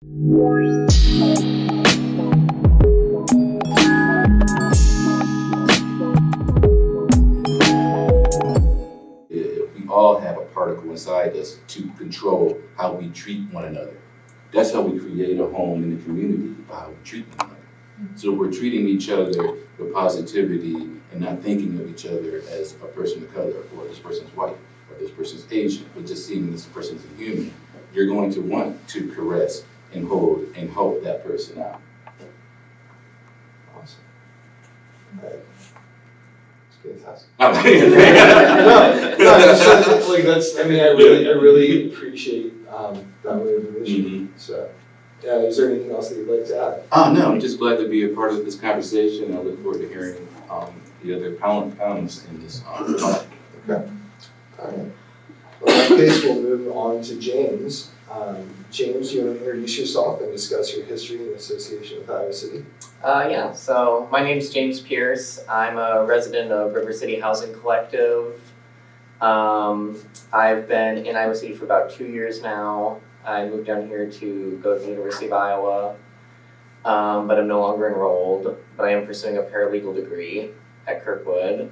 We all have a particle inside us to control how we treat one another. That's how we create a home in the community, by how we treat one another. So we're treating each other with positivity and not thinking of each other as a person of color, or this person's white, or this person's Asian, but just seeing this person's a human. You're going to want to caress and hold and help that person out. Awesome. Right. It's fantastic. Like that's. I mean, I really appreciate that way of vision. Mm-hmm. So, yeah. Is there anything else that you'd like to add? Oh no, I'm just glad to be a part of this conversation. I look forward to hearing the other panelists in this talk. Okay. All right. Well, in that case, we'll move on to James. James, you want to introduce yourself and discuss your history and association with Iowa City? Yeah, so my name's James Pierce. I'm a resident of River City Housing Collective. I've been in Iowa City for about 2 years now. I moved down here to go to the University of Iowa, but I'm no longer enrolled, but I am pursuing a paralegal degree at Kirkwood.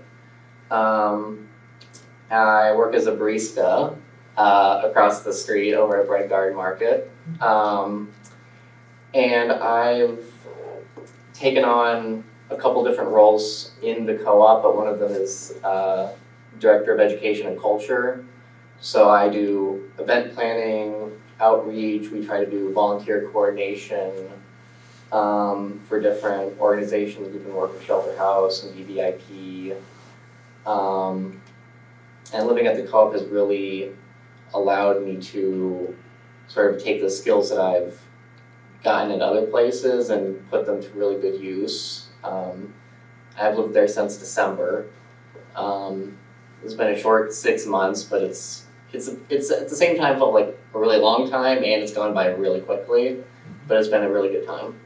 I work as a barista across the street over at Bread Garden Market. And I've taken on a couple different roles in the co-op, but one of them is Director of Education and Culture. So I do event planning, outreach, we try to do volunteer coordination for different organizations. We've been working with Shelter House and BVIP. And living at the co-op has really allowed me to sort of take the skills that I've gotten in other places and put them to really good use. I've lived there since December. It's been a short 6 months, but it's at the same time felt like a really long time, and it's gone by really quickly, but it's been a really good time.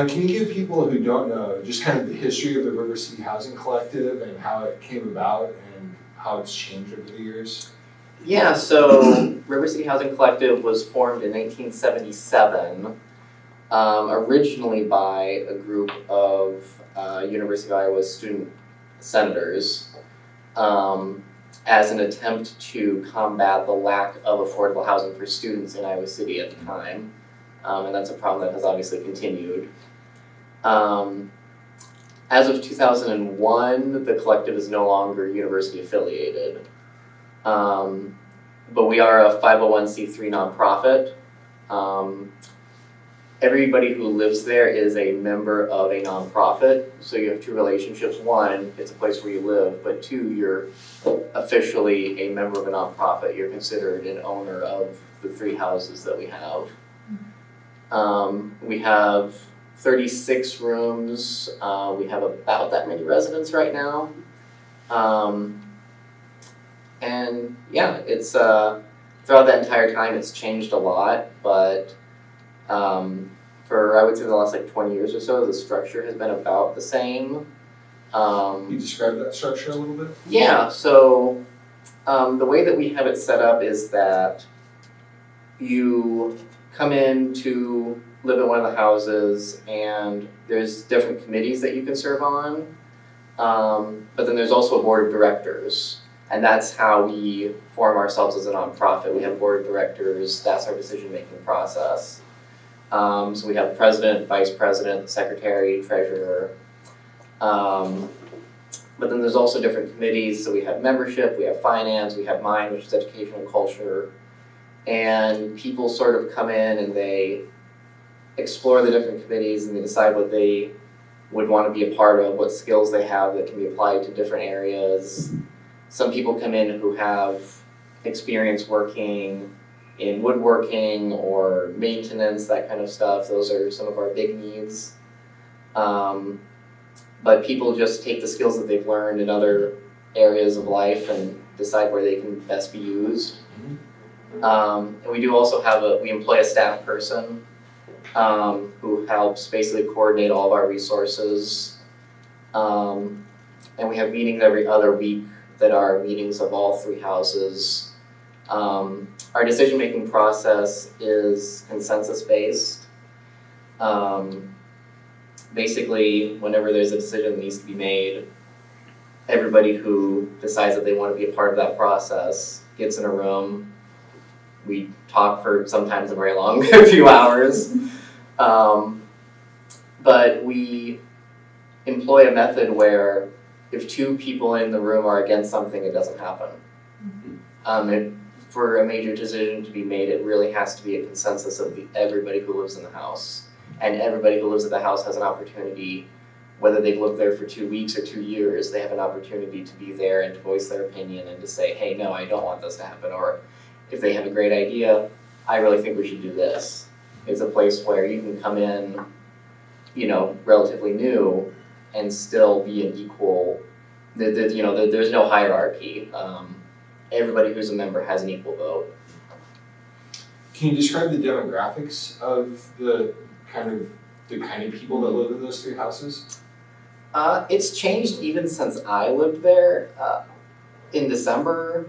Can you give people who don't know just kind of the history of the River City Housing Collective and how it came about and how it's changed over the years? Yeah, so River City Housing Collective was formed in 1977, originally by a group of University of Iowa student senators as an attempt to combat the lack of affordable housing for students in Iowa City at the time. And that's a problem that has obviously continued. As of 2001, the collective is no longer university affiliated. But we are a 501c3 nonprofit. Everybody who lives there is a member of a nonprofit, so you have two relationships. One, it's a place where you live, but two, you're officially a member of a nonprofit. You're considered an owner of the 3 houses that we have. We have 36 rooms. We have about that many residents right now. And yeah, it's throughout that entire time it's changed a lot, but for I would say the last like 20 years or so, the structure has been about the same. Can you describe that structure a little bit? Yeah, so the way that we have it set up is that you come in to live in one of the houses and there's different committees that you can serve on, but then there's also a board of directors. And that's how we form ourselves as a nonprofit. We have a board of directors, that's our decision-making process. So we have president, vice president, secretary, treasurer. But then there's also different committees. So we have membership, we have finance, we have mine, which is education and culture. And people sort of come in and they explore the different committees and they decide what they would want to be a part of, what skills they have that can be applied to different areas. Some people come in who have experience working in woodworking or maintenance, that kind of stuff. Those are some of our big needs. But people just take the skills that they've learned in other areas of life and decide where they can best be used. And we do also have we employ a staff person who helps basically coordinate all of our resources. And we have meetings every other week that are meetings of all 3 houses. Our decision-making process is consensus-based. Basically, whenever there's a decision that needs to be made, everybody who decides that they want to be a part of that process gets in a room. We talk for sometimes a very long few hours. But we employ a method where if two people in the room are against something, it doesn't happen. For a major decision to be made, it really has to be a consensus of everybody who lives in the house. And everybody who lives in the house has an opportunity, whether they've lived there for 2 weeks or 2 years, they have an opportunity to be there and to voice their opinion and to say, hey, no, I don't want this to happen. Or if they have a great idea, I really think we should do this. It's a place where you can come in, relatively new and still be an equal, there's no hierarchy. Everybody who's a member has an equal vote. Can you describe the demographics of the kind of people that live in those 3 houses? It's changed even since I lived there. In December,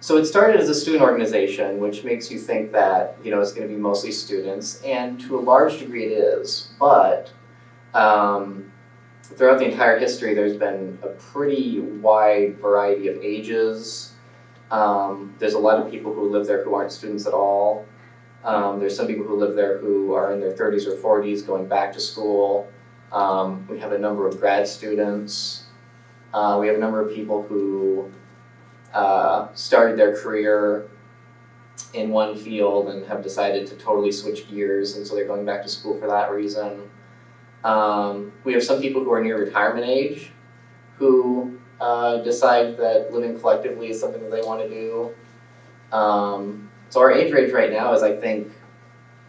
so it started as a student organization, which makes you think that it's going to be mostly students, and to a large degree it is. But throughout the entire history, there's been a pretty wide variety of ages. There's a lot of people who live there who aren't students at all. There's some people who live there who are in their 30s or 40s going back to school. We have a number of grad students. We have a number of people who started their career in one field and have decided to totally switch gears, and so they're going back to school for that reason. We have some people who are near retirement age who decide that living collectively is something that they want to do. So our age range right now is, I think,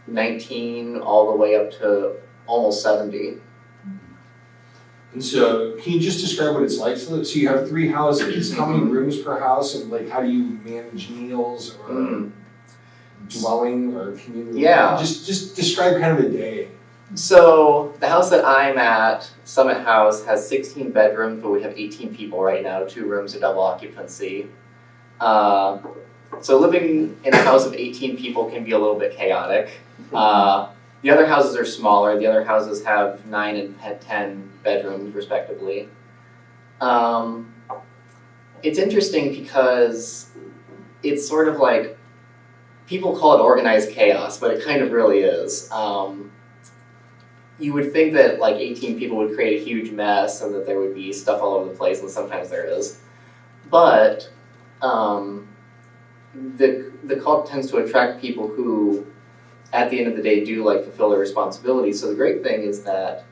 19 all the way up to almost 70. And so, can you just describe what it's like to live? So you have 3 houses. How many rooms per house, and how do you manage meals or dwelling or community? Yeah. Just describe kind of a day. So the house that I'm at, Summit House, has 16 bedrooms, but we have 18 people right now. 2 rooms are double occupancy. So living in a house of 18 people can be a little bit chaotic. The other houses are smaller. The other houses have 9 and 10 bedrooms, respectively. It's interesting because it's sort of like, people call it organized chaos, but it kind of really is. You would think that 18 people would create a huge mess and that there would be stuff all over the place, and sometimes there is. But the cult tends to attract people who, at the end of the day, do fulfill their responsibilities. So the great thing is that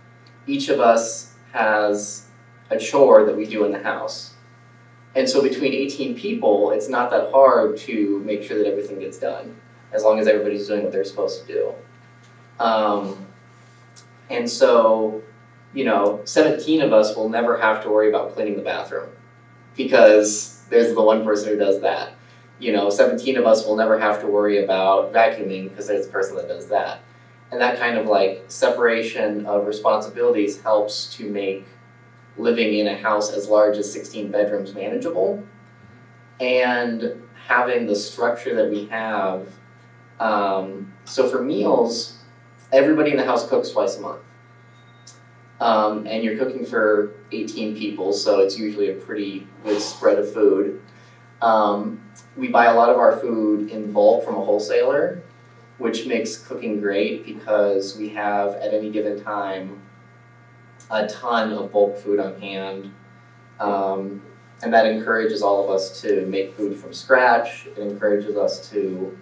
each of us has a chore that we do in the house. And so between 18 people, it's not that hard to make sure that everything gets done, as long as everybody's doing what they're supposed to do. And so, 17 of us will never have to worry about cleaning the bathroom, because there's the one person who does that. 17 of us will never have to worry about vacuuming, because there's the person that does that. And that kind of separation of responsibilities helps to make living in a house as large as 16 bedrooms manageable. And having the structure that we have, so for meals, everybody in the house cooks twice a month. And you're cooking for 18 people, so it's usually a pretty good spread of food. We buy a lot of our food in bulk from a wholesaler, which makes cooking great because we have, at any given time, a ton of bulk food on hand. And that encourages all of us to make food from scratch. It encourages us to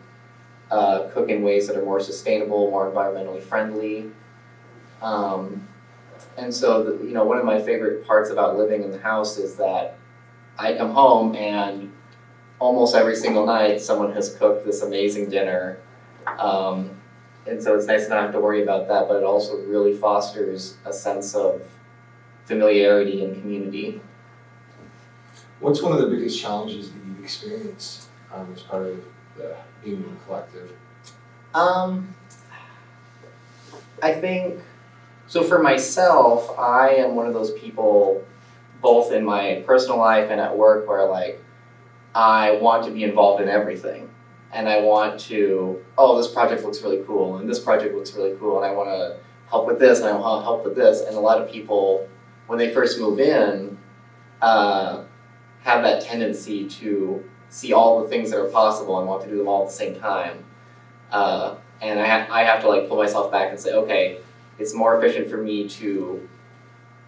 cook in ways that are more sustainable, more environmentally friendly. And so, one of my favorite parts about living in the house is that I come home and almost every single night someone has cooked this amazing dinner. And so it's nice to not have to worry about that, but it also really fosters a sense of familiarity and community. What's one of the biggest challenges that you've experienced as part of being in a collective? I think, so for myself, I am one of those people, both in my personal life and at work, where I want to be involved in everything. And I want to, oh, this project looks really cool, and this project looks really cool, and I want to help with this, and I want to help with this. And a lot of people, when they first move in, have that tendency to see all the things that are possible and want to do them all at the same time. And I have to like pull myself back and say, okay, it's more efficient for me to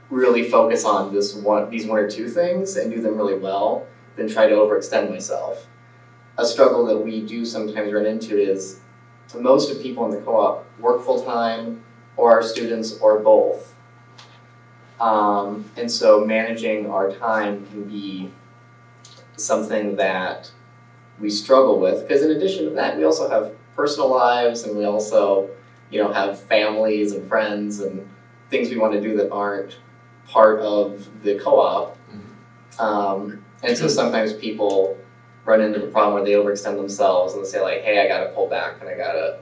really focus on these one or two things and do them really well than try to overextend myself. A struggle that we do sometimes run into is most of people in the co-op work full-time or are students or both. And so managing our time can be something that we struggle with, because in addition to that, we also have personal lives, and we also, have families and friends and things we want to do that aren't part of the co-op. And so sometimes people run into the problem where they overextend themselves and they say like, hey, I gotta pull back and I gotta,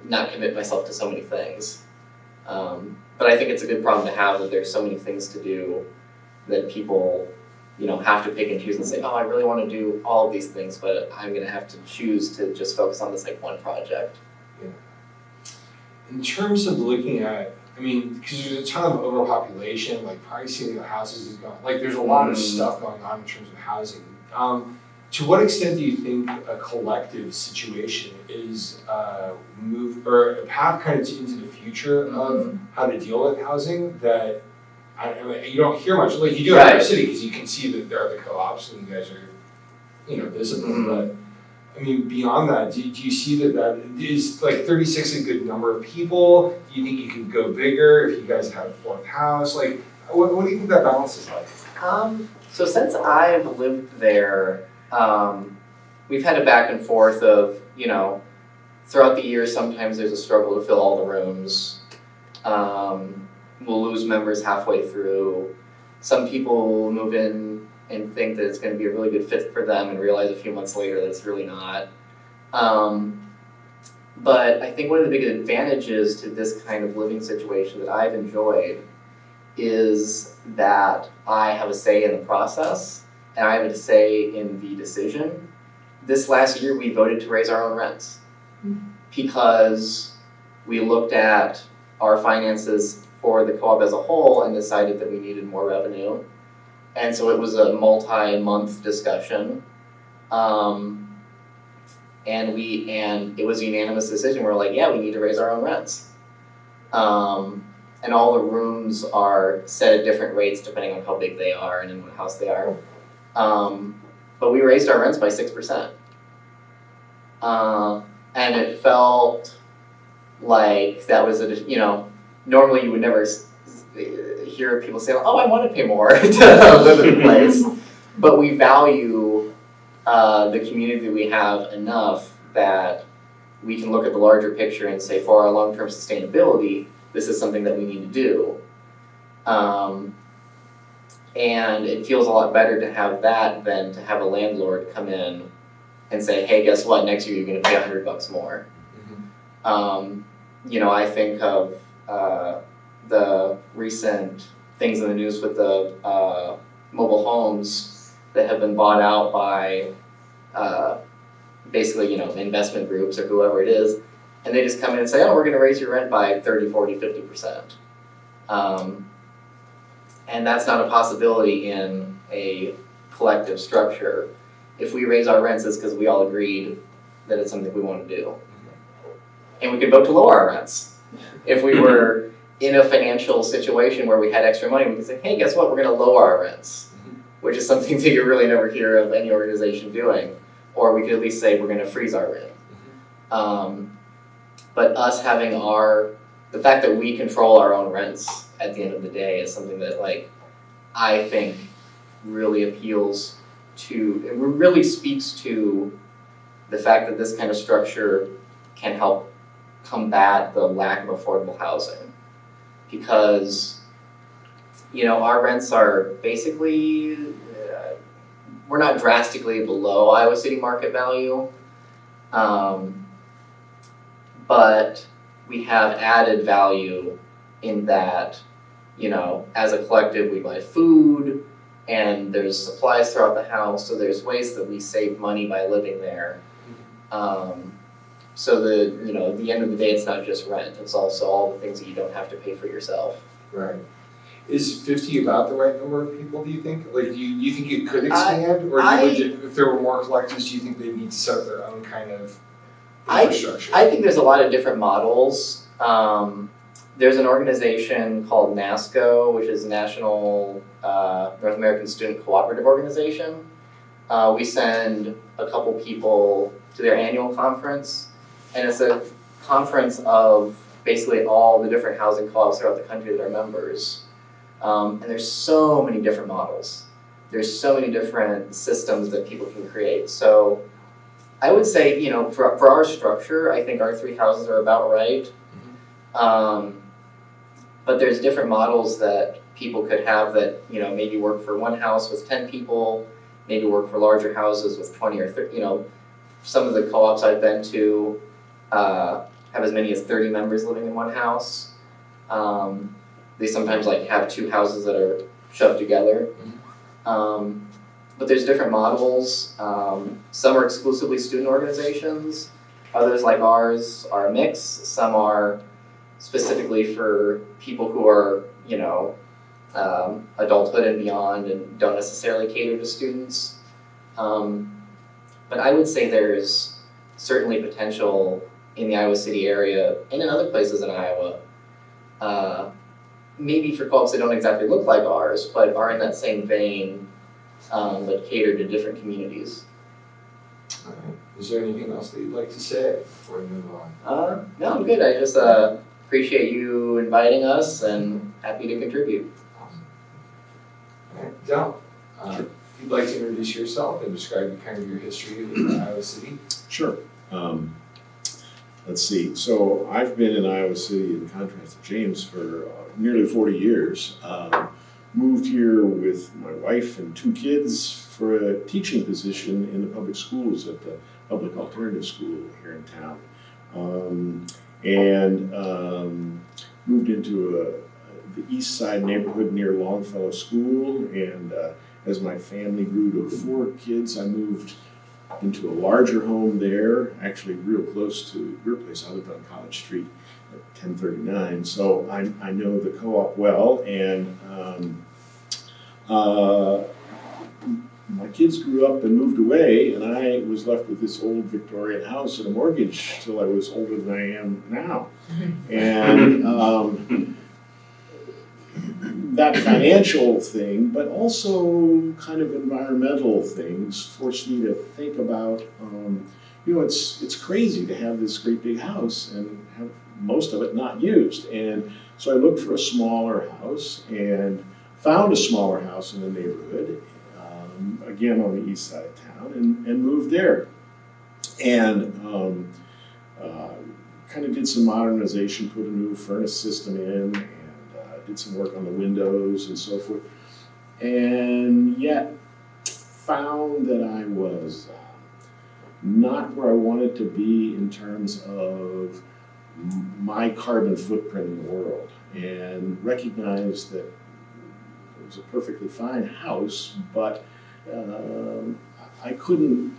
not commit myself to so many things. But I think it's a good problem to have, that there's so many things to do that people, have to pick and choose and say, oh, I really want to do all of these things, but I'm gonna have to choose to just focus on this like one project. Yeah. In terms of looking at, because there's a ton of overpopulation, like pricing of houses is going, like there's a lot of stuff going on in terms of housing. To what extent do you think a collective situation is a path kind of into the future of how to deal with housing that you don't hear much, like you do in our city, because you can see that there are the co-ops and you guys are, visible, but beyond that, do you see that is like 36 a good number of people? Do you think you can go bigger if you guys have a fourth house? Like, what do you think that balance is like? So since I've lived there, we've had a back and forth of, throughout the year, sometimes there's a struggle to fill all the rooms. We'll lose members halfway through. Some people move in and think that it's going to be a really good fit for them and realize a few months later that it's really not. But I think one of the big advantages to this kind of living situation that I've enjoyed is that I have a say in the process and I have a say in the decision. This last year we voted to raise our own rents because we looked at our finances for the co-op as a whole and decided that we needed more revenue. And so it was a multi-month discussion. And it was a unanimous decision. We're like, yeah, we need to raise our own rents. And all the rooms are set at different rates depending on how big they are and in what house they are. But we raised our rents by 6%. And it felt like that was normally you would never hear people say, oh, I want to pay more to live in a place. But we value the community that we have enough that we can look at the larger picture and say, for our long-term sustainability, this is something that we need to do. And it feels a lot better to have that than to have a landlord come in and say, hey, guess what, next year you're going to pay $100 more. I think of the recent things in the news with the mobile homes that have been bought out by basically, investment groups or whoever it is, and they just come in and say, oh, we're going to raise your rent by 30, 40, 50%. And that's not a possibility in a collective structure. If we raise our rents, it's because we all agreed that it's something we want to do. And we could vote to lower our rents. If we were in a financial situation where we had extra money, we could say, hey, guess what, we're going to lower our rents, which is something that you really never hear of any organization doing. Or we could at least say we're going to freeze our rent. But us having the fact that we control our own rents at the end of the day is something that, I think really appeals to, it really speaks to the fact that this kind of structure can help combat the lack of affordable housing. Because, our rents are basically, we're not drastically below Iowa City market value, but we have added value in that, as a collective we buy food, and there's supplies throughout the house, so there's ways that we save money by living there. So that, you know, at the end of the day, it's not just rent, it's also all the things that you don't have to pay for yourself. Right. Is 50 about the right number of people, do you think? Like, do you think it could expand? Or if there were more collectors, do you think they need to set up their own kind of infrastructure? I think there's a lot of different models. There's an organization called NASCO, which is National North American Student Cooperative Organization. We send a couple people to their annual conference, and it's a conference of basically all the different housing co-ops throughout the country that are members. And there's so many different models. There's so many different systems that people can create. So I would say, you know, for our structure, I think our 3 houses are about right. But there's different models that people could have that, you know, maybe work for one house with 10 people, maybe work for larger houses with 20 or 30, you know. Some of the co-ops I've been to have as many as 30 members living in one house. They sometimes like have 2 houses that are shoved together. But there's different models. Some are exclusively student organizations. Others, like ours, are a mix. Some are specifically for people who are, you know, adulthood and beyond and don't necessarily cater to students. But I would say there's certainly potential in the Iowa City area and in other places in Iowa. Maybe for co-ops that don't exactly look like ours, but are in that same vein, but cater to different communities. All right. Is there anything else that you'd like to say before we move on? No, I'm good. I just appreciate you inviting us and happy to contribute. Awesome. All right, Del, if you'd like to introduce yourself and describe kind of your history in Iowa City. Sure. Let's see. So I've been in Iowa City, in contrast to James, for nearly 40 years. Moved here with my wife and 2 kids for a teaching position in the public schools at the public alternative school here in town. Moved into the east side neighborhood near Longfellow School, and as my family grew to 4 kids, I moved into a larger home there, actually real close to your place. I lived on College Street at 1039, so I know the co-op well, and my kids grew up and moved away, and I was left with this old Victorian house and a mortgage till I was older than I am now. And that financial thing, but also kind of environmental things, forced me to think about, you know, it's crazy to have this great big house and have most of it not used. And so I looked for a smaller house and found a smaller house in the neighborhood, again on the east side of town, and moved there. And kind of did some modernization, put a new furnace system in, and did some work on the windows and so forth. And yet found that I was not where I wanted to be in terms of my carbon footprint in the world, and recognized that it was a perfectly fine house, but I couldn't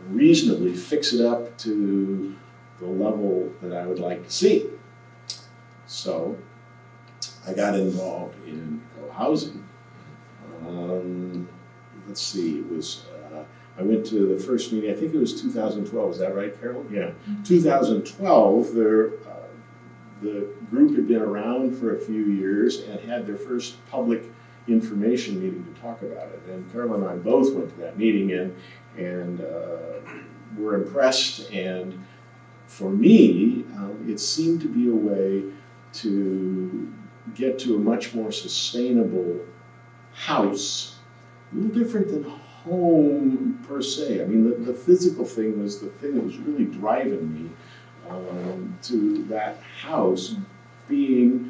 reasonably fix it up to the level that I would like to see. So I got involved in co-housing. Let's see, it was, I went to the first meeting, I think it was 2012, is that right, Carol? Yeah, 2012, the group had been around for a few years and had their first public information meeting to talk about it. And Carol and I both went to that meeting and were impressed. And for me, it seemed to be a way to get to a much more sustainable house, a little different than home per se. I mean, the physical thing was the thing that was really driving me to that house being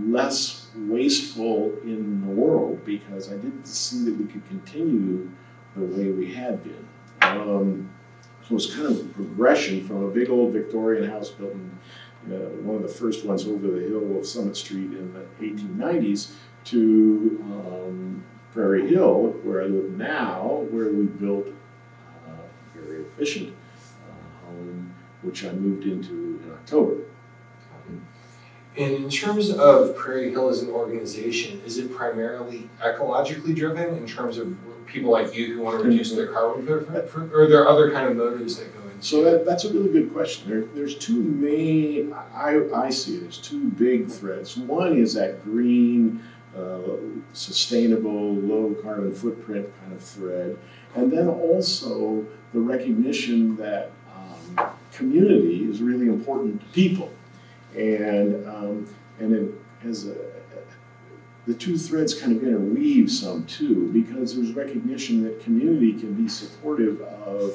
less wasteful in the world, because I didn't see that we could continue the way we had been. So it was kind of a progression from a big old Victorian house built in one of the first ones over the hill of Summit Street in the 1890s to Prairie Hill, where I live now, where we built a very efficient home, which I moved into in October. And in terms of Prairie Hill as an organization, is it primarily ecologically driven in terms of people like you who want to reduce their carbon footprint, or are there other kind of motives that go into So that's a really good question. There's two main, I see it as two big threads. One is that green, sustainable, low carbon footprint kind of thread. And then also the recognition that community is really important to people. The two threads kind of interweave some too, because there's recognition that community can be supportive of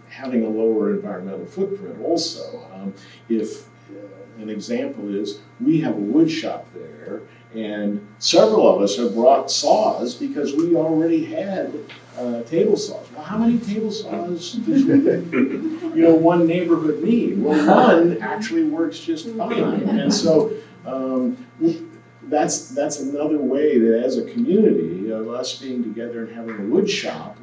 having a lower environmental footprint also. If an example is, we have a wood shop there, and several of us have brought saws because we already had table saws. Well, how many table saws does one neighborhood need? Well, one actually works just fine. And so that's another way that as a community of us being together and having a wood shop,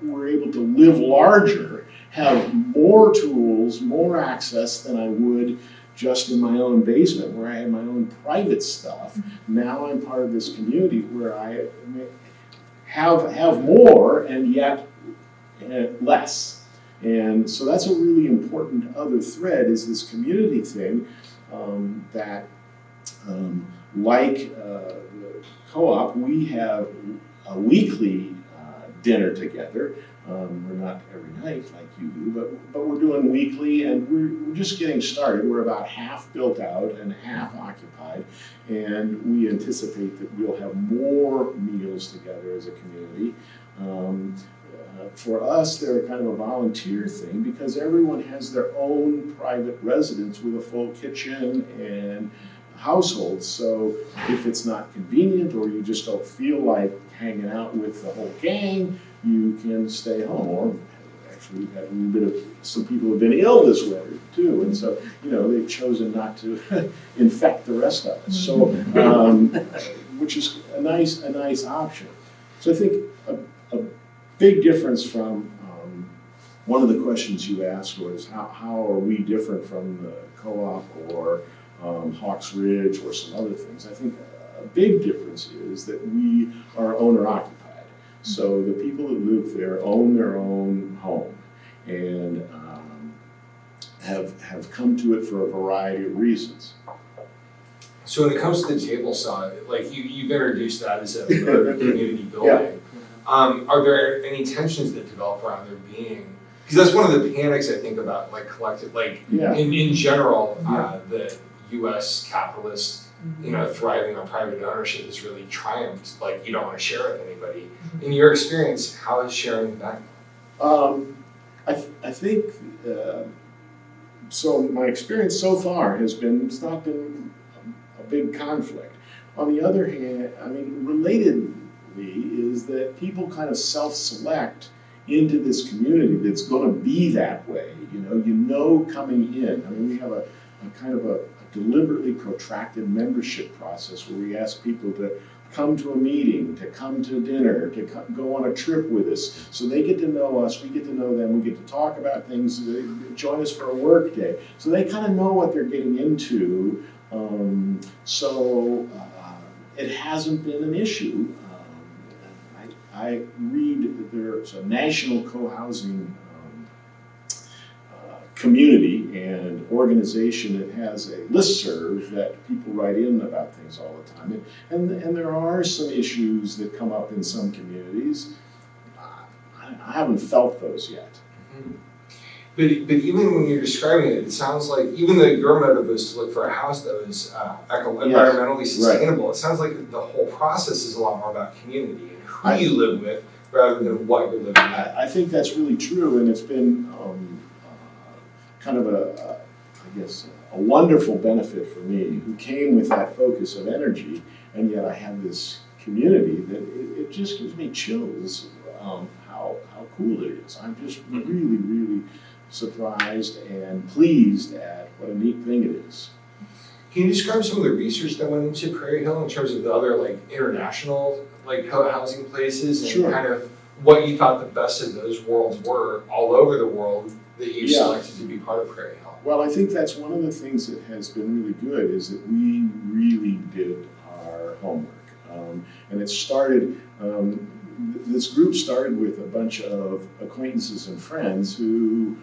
we're able to live larger, have more tools, more access than I would just in my own basement where I had my own private stuff. Now I'm part of this community where I have more and yet less. And so that's a really important other thread, is this community thing that like the co-op, we have a weekly dinner together. We're not every night like you do, but we're doing weekly, and we're just getting started. We're about half built out and half occupied, and we anticipate that we'll have more meals together as a community. For us, they're kind of a volunteer thing because everyone has their own private residence with a full kitchen and household. So if it's not convenient or you just don't feel like hanging out with the whole gang, you can stay home. Or actually, we've had a little bit of, some people have been ill this winter too, and so they've chosen not to infect the rest of us. So, which is a nice option. So I think a big difference from one of the questions you asked was how are we different from the co-op or Hawks Ridge or some other things. I think a big difference is that we are owner occupied. So the people that live there own their own home and have come to it for a variety of reasons. So when it comes to the table saw, like you've introduced that as a community building. Are there any tensions that develop around there being? Because that's one of the panics I think about, like collective, like in general, the U.S. capitalist, thriving on private ownership has really triumphed. Like you don't want to share with anybody. In your experience, how is sharing been? I think so. My experience so far has been it's not been a big conflict. On the other hand, I mean, relatedly is that people kind of self-select into this community that's going to be that way. Coming in. I mean, we have a kind of a deliberately protracted membership process where we ask people to come to a meeting, to come to dinner, to go on a trip with us. So they get to know us, we get to know them, we get to talk about things, they join us for a work day. So they kind of know what they're getting into. It hasn't been an issue. I read that there's a national co-housing community and organization that has a listserv that people write in about things all the time. And there are some issues that come up in some communities. I haven't felt those yet. Mm-hmm. But even when you're describing it, it sounds like, even though your motive was to look for a house that was environmentally sustainable, right. It sounds like the whole process is a lot more about community and who you live with rather than what you're living with. I think that's really true, and it's been kind of a wonderful benefit for me, who came with that focus of energy, and yet I have this community that it just gives me chills how cool it is. I'm just really, really surprised and pleased at what a neat thing it is. Can you describe some of the research that went into Prairie Hill in terms of the other like international like housing places and Sure. kind of what you thought the best of those worlds were all over the world that you Yeah. selected to be part of Prairie Hill? Well, I think that's one of the things that has been really good is that we really did our homework. And it started, this group started with a bunch of acquaintances and friends who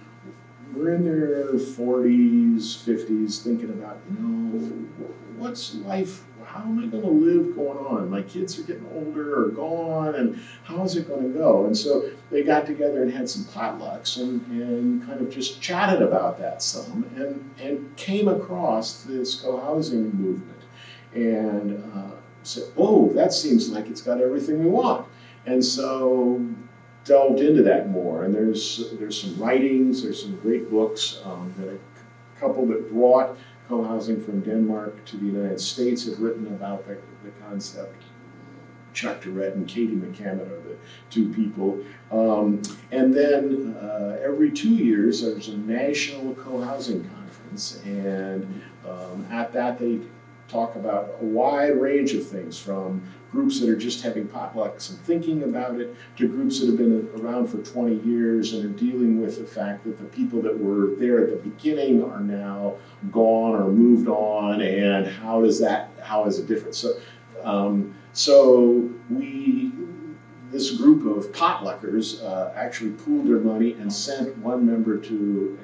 were in their 40s, 50s, thinking about, what's life, how am I gonna live going on? My kids are getting older or gone, and how is it gonna go? And so they got together and had some potlucks and kind of just chatted about that some and came across this co-housing movement and said, oh, that seems like it's got everything we want. And so delved into that more, and there's some writings, there's some great books that a couple that brought co-housing from Denmark to the United States have written about the concept. Chuck Durrett and Katie McCammon are the two people. And then every 2 years there's a national co-housing conference, and at that they talk about a wide range of things, from groups that are just having potlucks and thinking about it, to groups that have been around for 20 years and are dealing with the fact that the people that were there at the beginning are now gone or moved on, and how is it different? So this group of potluckers actually pooled their money and sent one member to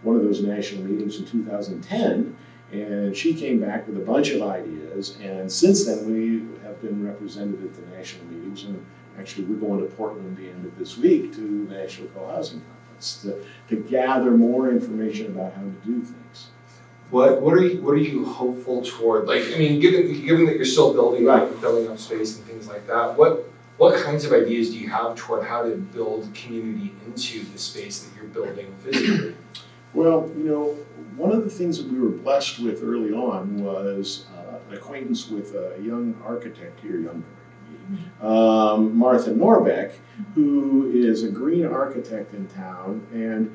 one of those national meetings in 2010. And she came back with a bunch of ideas, and since then we have been represented at the national meetings, and actually we're going to Portland the end of this week to the National Co-Housing Conference to gather more information about how to do things. What are you hopeful toward? Like, I mean, given that you're still building up space and things like that, what kinds of ideas do you have toward how to build community into the space that you're building physically? Well, one of the things that we were blessed with early on was an acquaintance with a young architect here, younger than me, Martha Norbeck, who is a green architect in town, and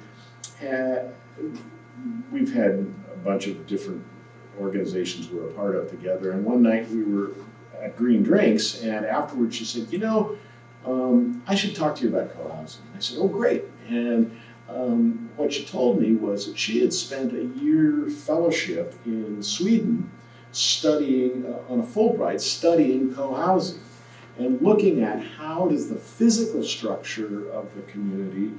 we've had a bunch of different organizations we're a part of together. And one night we were at Green Drinks, and afterwards she said, I should talk to you about co-housing. I said, oh, great. And what she told me was that she had spent a year fellowship in Sweden studying, on a Fulbright, studying co-housing and looking at how does the physical structure of the community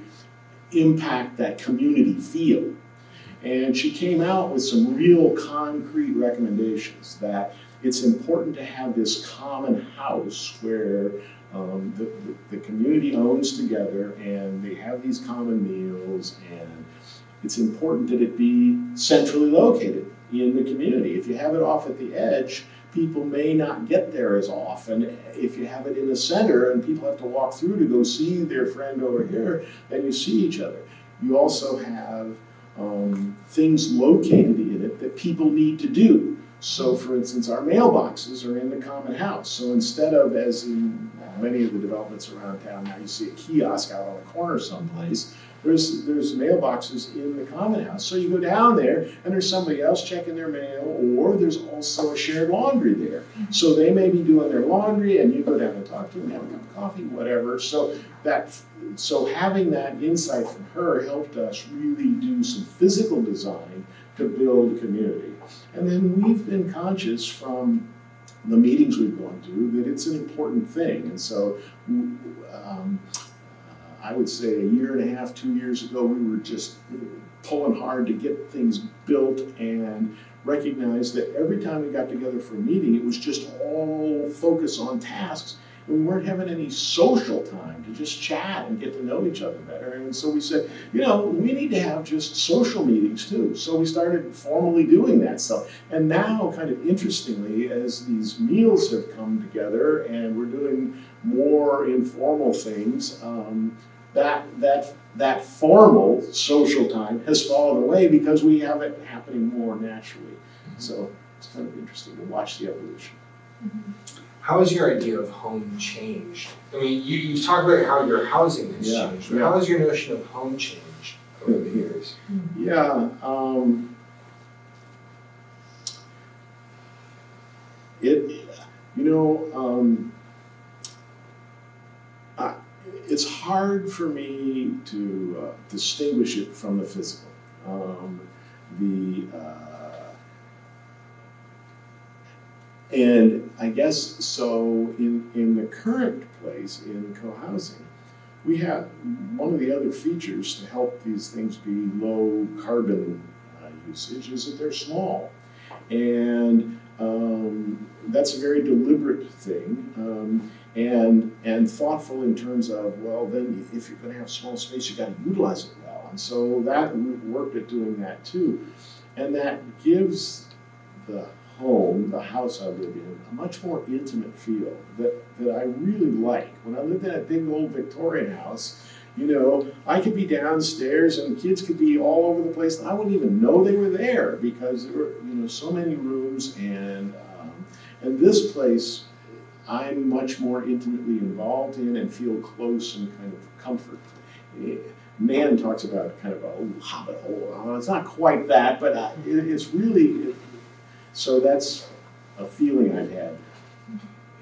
impact that community feel. And she came out with some real concrete recommendations that it's important to have this common house where the community owns together and they have these common meals, and it's important that it be centrally located in the community. If you have it off at the edge, people may not get there as often. If you have it in the center and people have to walk through to go see their friend over here, then you see each other. You also have things located in it that people need to do. So for instance, our mailboxes are in the common house. So instead of, as in many of the developments around town now, you see a kiosk out on a corner someplace, there's mailboxes in the common house. So you go down there and there's somebody else checking their mail, or there's also a shared laundry there. So they may be doing their laundry and you go down and talk to them, have a cup of coffee, whatever. So having that insight from her helped us really do some physical design to build community. And then we've been conscious from the meetings we've gone to that it's an important thing. And so I would say a year and a half, 2 years ago, we were just pulling hard to get things built and recognized that every time we got together for a meeting, it was just all focus on tasks. And we weren't having any social time to just chat and get to know each other better. And so we said, we need to have just social meetings too. So we started formally doing that stuff. And now, kind of interestingly, as these meals have come together and we're doing more informal things, that formal social time has fallen away because we have it happening more naturally. So it's kind of interesting to watch the evolution. Mm-hmm. How has your idea of home changed? I mean, you've talked about how your housing has changed, but how has your notion of home changed over the years? Yeah, You know, it's hard for me to distinguish it from the physical. And I guess so in the current place, in co-housing, we have one of the other features to help these things be low carbon usage is that they're small. And that's a very deliberate thing and thoughtful in terms of, well, then if you're going to have small space, you got to utilize it well. And so that we've worked at doing that too. And that gives the home, the house I live in, a much more intimate feel that I really like. When I lived in a big old Victorian house, you know, I could be downstairs and kids could be all over the place and I wouldn't even know they were there because there were, you know, so many rooms and this place I'm much more intimately involved in and feel close and kind of comfort. Man talks about kind of a hobbit hole. It's not quite that, but it's really, so that's a feeling I've had.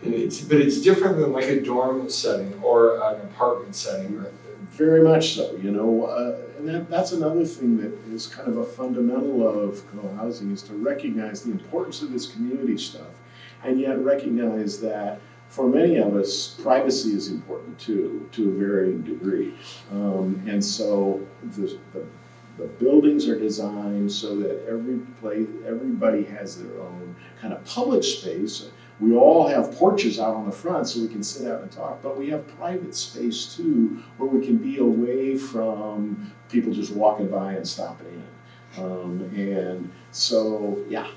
But it's different than like a dorm setting or an apartment setting. Very much so, you know, and that's another thing that is kind of a fundamental of co-housing is to recognize the importance of this community stuff, and yet recognize that for many of us, privacy is important too, to a varying degree. And so the buildings are designed so that everybody has their own kind of public space. We all have porches out on the front so we can sit out and talk, but we have private space too where we can be away from people just walking by and stopping in. And so, yeah.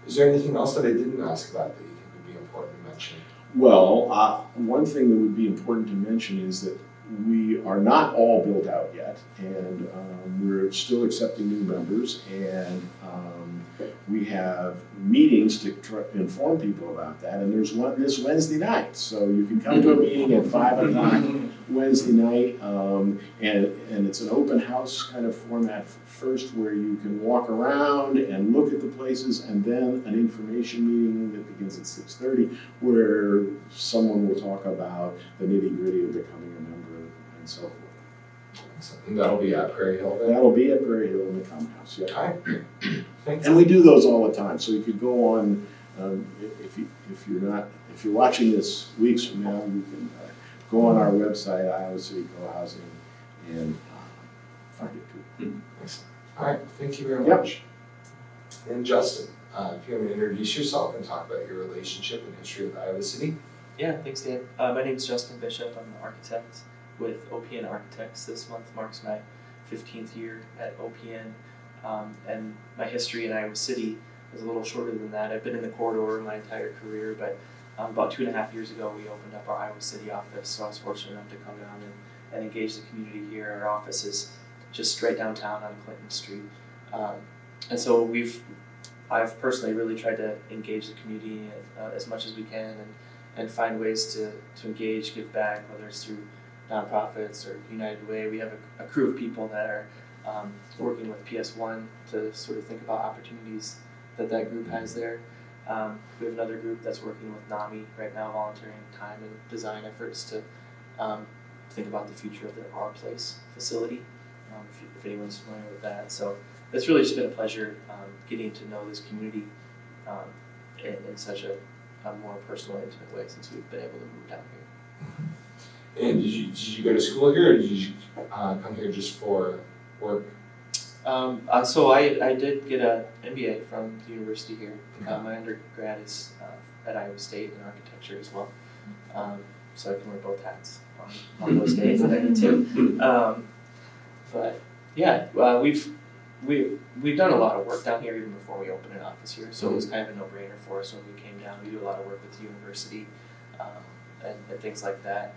Is there anything else that I didn't ask about that you think would be important to mention? Well, one thing that would be important to mention is that we are not all built out yet, and we're still accepting new members, and we have meetings to inform people about that, and there's one this Wednesday night, so you can come to a meeting at 5 o'clock Wednesday night, and it's an open house kind of format first where you can walk around and look at the places, and then an information meeting that begins at 6:30 where someone will talk about the nitty-gritty of becoming a member and so forth. And that'll be at Prairie Hill then? That'll be at Prairie Hill in the Common yeah. All right. Thanks. And we do those all the time, so you could go on, if you're watching this weeks from now, you can go on our website, Iowa City Co-housing, and find it too. Excellent. All right, thank you very Yep. much. And Justin, if you want to introduce yourself and talk about your relationship and history with Iowa City. Yeah, thanks, Dan. My name is Justin Bishop. I'm an architect with OPN Architects. This month marks my 15th year at OPN. And my history in Iowa City is a little shorter than that. I've been in the corridor my entire career, but about 2.5 years ago, we opened up our Iowa City office, so I was fortunate enough to come down and engage the community here. Our office is just right downtown on Clinton Street. And so I've personally really tried to engage the community as much as we can and find ways to engage, give back, whether it's through nonprofits or United Way. We have a crew of people that are working with PS1 to sort of think about opportunities that group has there. We have another group that's working with NAMI right now, volunteering time and design efforts to think about the future of the Our Place facility, if anyone's familiar with that. So it's really just been a pleasure getting to know this community in such a more personal, intimate way since we've been able to move down here. And did you go to school here, or did you come here just for work? So I did get an MBA from the university here. My undergrad is at Iowa State in architecture as well. So I can wear both hats on those days that I need to. But yeah, we've done a lot of work down here even before we opened an office here. So it was kind of a no-brainer for us when we came down. We do a lot of work with the university and things like that.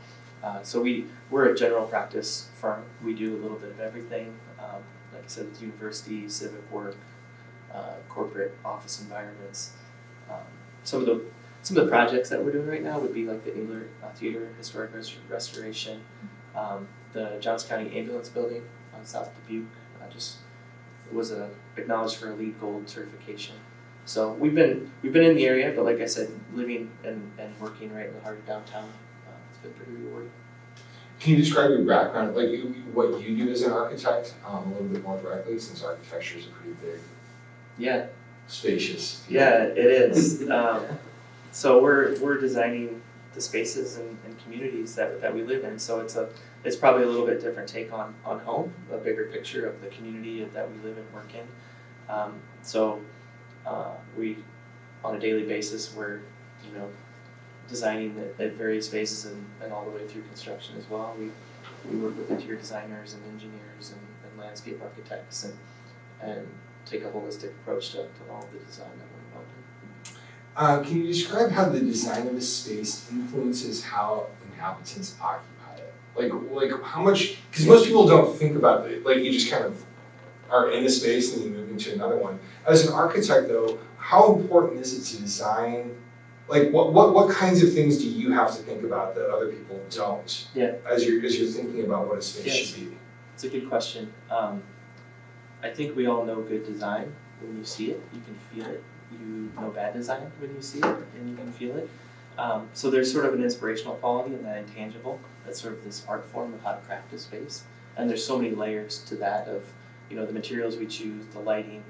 So we're a general practice firm. We do a little bit of everything. Like I said, it's university, civic work, corporate office environments. Some of the projects that we're doing right now would be like the Engler Theater Historic Restoration, the Johnson County Ambulance Building on South Dubuque, just was acknowledged for a LEED Gold certification. So we've been in the area, but like I said, living and working right in the heart of downtown, it's been pretty rewarding. Can you describe your background, like what you do as an architect, a little bit more directly, since architecture is a pretty big, Yeah, spacious field? yeah, it is. So we're designing the spaces and communities that we live in. So it's probably a little bit different take on home, a bigger picture of the community that we live and work in. We on a daily basis we're designing at various phases and all the way through construction as well. We work with interior designers and engineers and landscape architects and take a holistic approach to all of the design that we're involved in. Can you describe how the design of a space influences how inhabitants occupy it? Like how much, because most people don't think about it, like you just kind of are in a space and you move into another one. As an architect though, how important is it to design, like what kinds of things do you have to think about that other people don't? Yeah. As you're thinking about what a space Yes. should be? It's a good question. I think we all know good design when you see it, you can feel it. You know bad design when you see it and you can feel it. So there's sort of an inspirational quality in that intangible. That's sort of this art form of how to craft a space. And there's so many layers to that of the materials we choose, the lighting,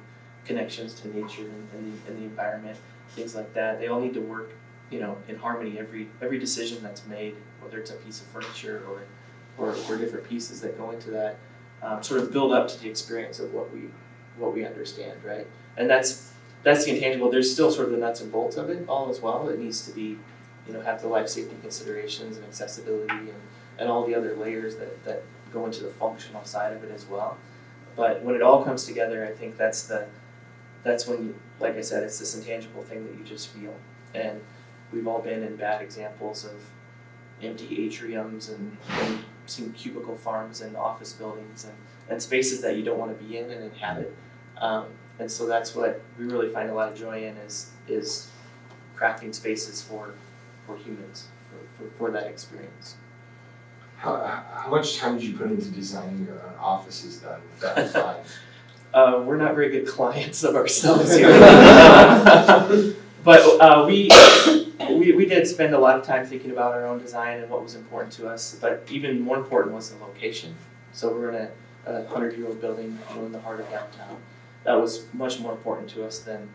connections to nature and the environment, things like that. They all need to work in harmony. Every decision that's made, whether it's a piece of furniture or different pieces that go into that, sort of build up to the experience of what we understand, right? And that's the intangible. There's still sort of the nuts and bolts of it all as well. It needs to be, have the life safety considerations and accessibility and all the other layers that go into the functional side of it as well. But when it all comes together, I think that's when, like I said, it's this intangible thing that you just feel. And we've all been in bad examples of empty atriums and seen cubicle farms and office buildings and spaces that you don't want to be in and inhabit. And so that's what we really find a lot of joy in is crafting spaces for humans, for that experience. How much time did you put into designing your own offices then with that in mind? We're not very good clients of ourselves here. But we did spend a lot of time thinking about our own design and what was important to us, but even more important was the location. So we're in a 100-year-old building in the heart of downtown. That was much more important to us than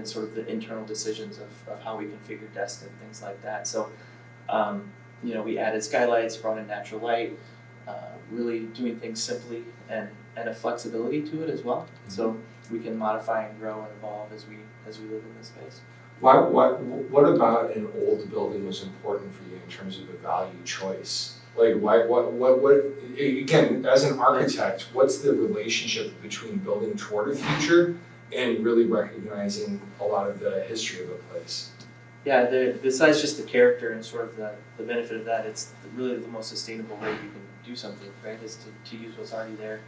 sort of the internal decisions of how we configure desks and things like that. So we added skylights, brought in natural light, really doing things simply and a flexibility to it as well. So we can modify and grow and evolve as we live in this space. What about an old building was important for you in terms of a value choice? Like what again, as an architect, what's the relationship between building toward a future and really recognizing a lot of the history of a place? Yeah, besides just the character and sort of the benefit of that, it's really the most sustainable way you can do something, right? Is to use what's already there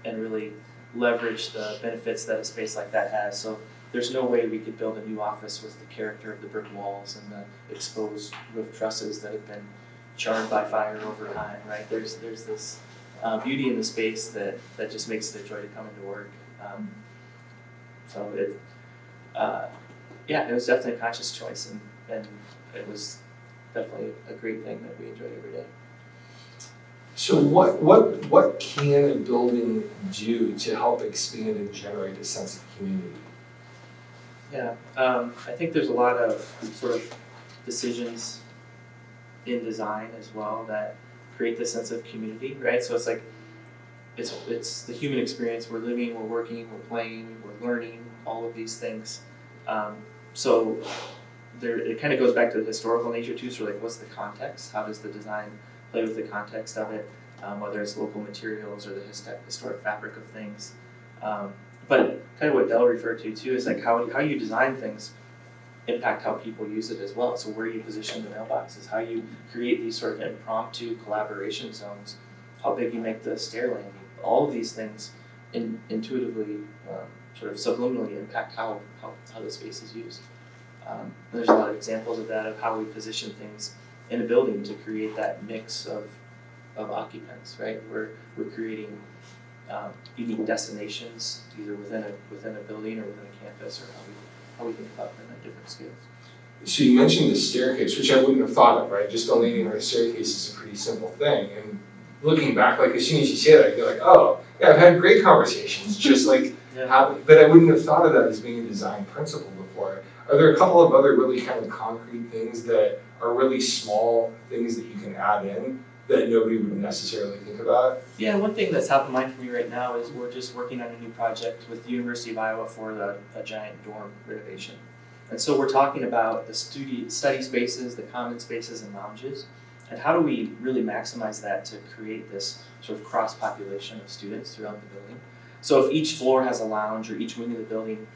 and really leverage the benefits that a space like that has. So there's no way we could build a new office with the character of the brick walls and the exposed roof trusses that have been charred by fire over time, right? There's this beauty in the space that just makes it a joy to come into work. It was definitely a conscious choice, and it was definitely a great thing that we enjoy every day. So what can a building do to help expand and generate a sense of community? Yeah, I think there's a lot of sort of decisions in design as well that create this sense of community, right? So it's like it's the human experience. We're living, we're working, we're playing, we're learning, all of these things. So it kind of goes back to the historical nature too. So like, what's the context? How does the design play with the context of it? Whether it's local materials or the historic fabric of things. But kind of what Dell referred to too is like how you design things impact how people use it as well. So where you position the mailboxes, how you create these sort of impromptu collaboration zones, how big you make the stair landing, all of these things intuitively sort of subliminally impact how the space is used. There's a lot of examples of that, of how we position things in a building to create that mix of occupants, right? We're creating unique destinations, either within a building or within a campus, or how we think about them at different scales. So you mentioned the staircase, which I wouldn't have thought of, right? Just the landing or the staircase is a pretty simple thing. And looking back, like as soon as you say that, you're like, oh, yeah, I've had great conversations, just like but I wouldn't have thought of that as being a design principle before. Are there a couple of other really kind of concrete things that are really small things that you can add in that nobody would necessarily think about? Yeah, one thing that's top of mind for me right now is we're just working on a new project with the University of Iowa for a giant dorm renovation. And so we're talking about the study spaces, the common spaces and lounges, and how do we really maximize that to create this sort of cross-population of students throughout the building. So if each floor has a lounge or each wing of the building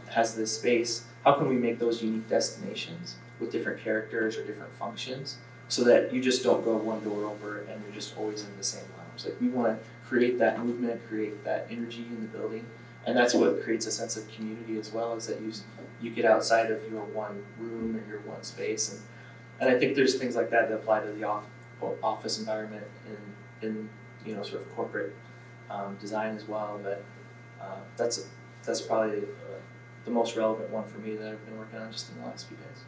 has this space, how can we make those unique destinations with different characters or different functions so that you just don't go one door over and you're just always in the same lounge? Like we want to create that movement, create that energy in the building, and that's what creates a sense of community as well, is that you get outside of your one room or your one space, and I think there's things like that apply to the office environment in sort of corporate design as well. But that's probably the most relevant one for me that I've been working on just in the last few days.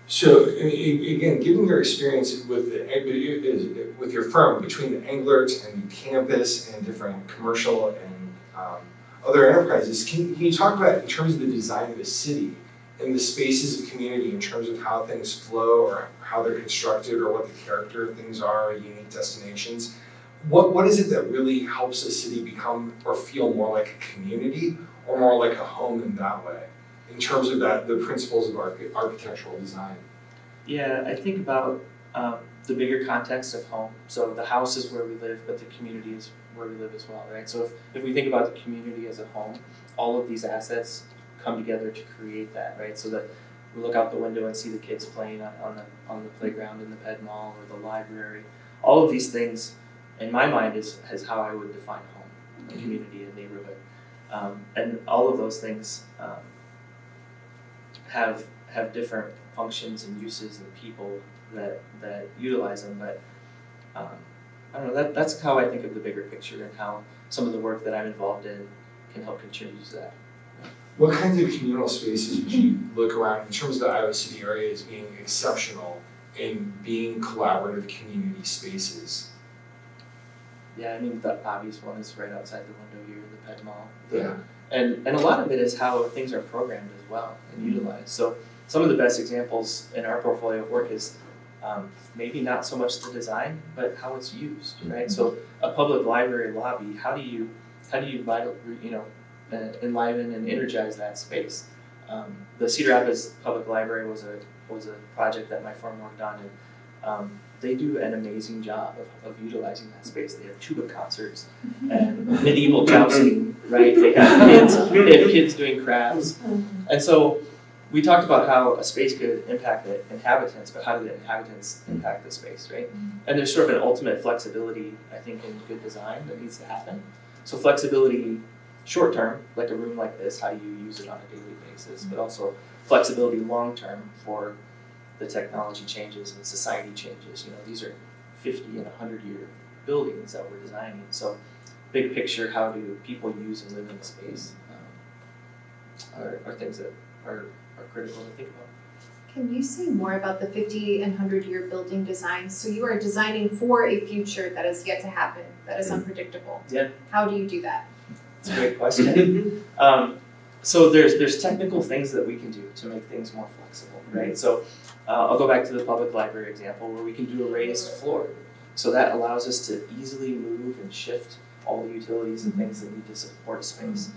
So again, given your experience with your firm, between the Englert and the campus and different commercial and other enterprises, can you talk about in terms of the design of a city and the spaces of community in terms of how things flow or how they're constructed or what the character of things are, unique destinations? What is it that really helps a city become or feel more like a community or more like a home in that way, in terms of the principles of architectural design? Yeah, I think about the bigger context of home. So the house is where we live, but the community is where we live as well, right? So if we think about the community as a home, all of these assets come together to create that, right? So that we look out the window and see the kids playing on the playground in the ped mall or the library. All of these things, in my mind, is how I would define home, a community, a neighborhood. And all of those things have different functions and uses and people that utilize them, but I don't know, that's how I think of the bigger picture and how some of the work that I'm involved in can help contribute to that. What kinds of communal spaces would you look around in terms of the Iowa City area as being exceptional in being collaborative community spaces? Yeah, I mean, the obvious one is right outside the window here in the ped mall. Yeah. And a lot of it is how things are programmed as well and utilized. So some of the best examples in our portfolio of work is maybe not so much the design, but how it's used, right? So a public library lobby, how do you enliven and energize that space? The Cedar Rapids Public Library was a project that my firm worked on, and they do an amazing job of utilizing that space. They have tuba concerts and medieval jousting, right? They have kids doing crafts, and so we talked about how a space could impact the inhabitants, but how do the inhabitants impact the space, right? And there's sort of an ultimate flexibility, I think, in good design that needs to happen. So flexibility short term, like a room like this, how do you use it on a daily basis, but also flexibility long term for the technology changes and society changes. These are 50 and 100-year buildings that we're designing. So big picture, how do people use and live in the space are things that are critical to think about. Can you say more about the 50 and 100-year building design? So you are designing for a future that is yet to happen, that is unpredictable. Yeah. How do you do that? It's a great question. So there's technical things that we can do to make things more flexible, right? So I'll go back to the public library example where we can do a raised floor. So that allows us to easily move and shift all the utilities and things that need to support space.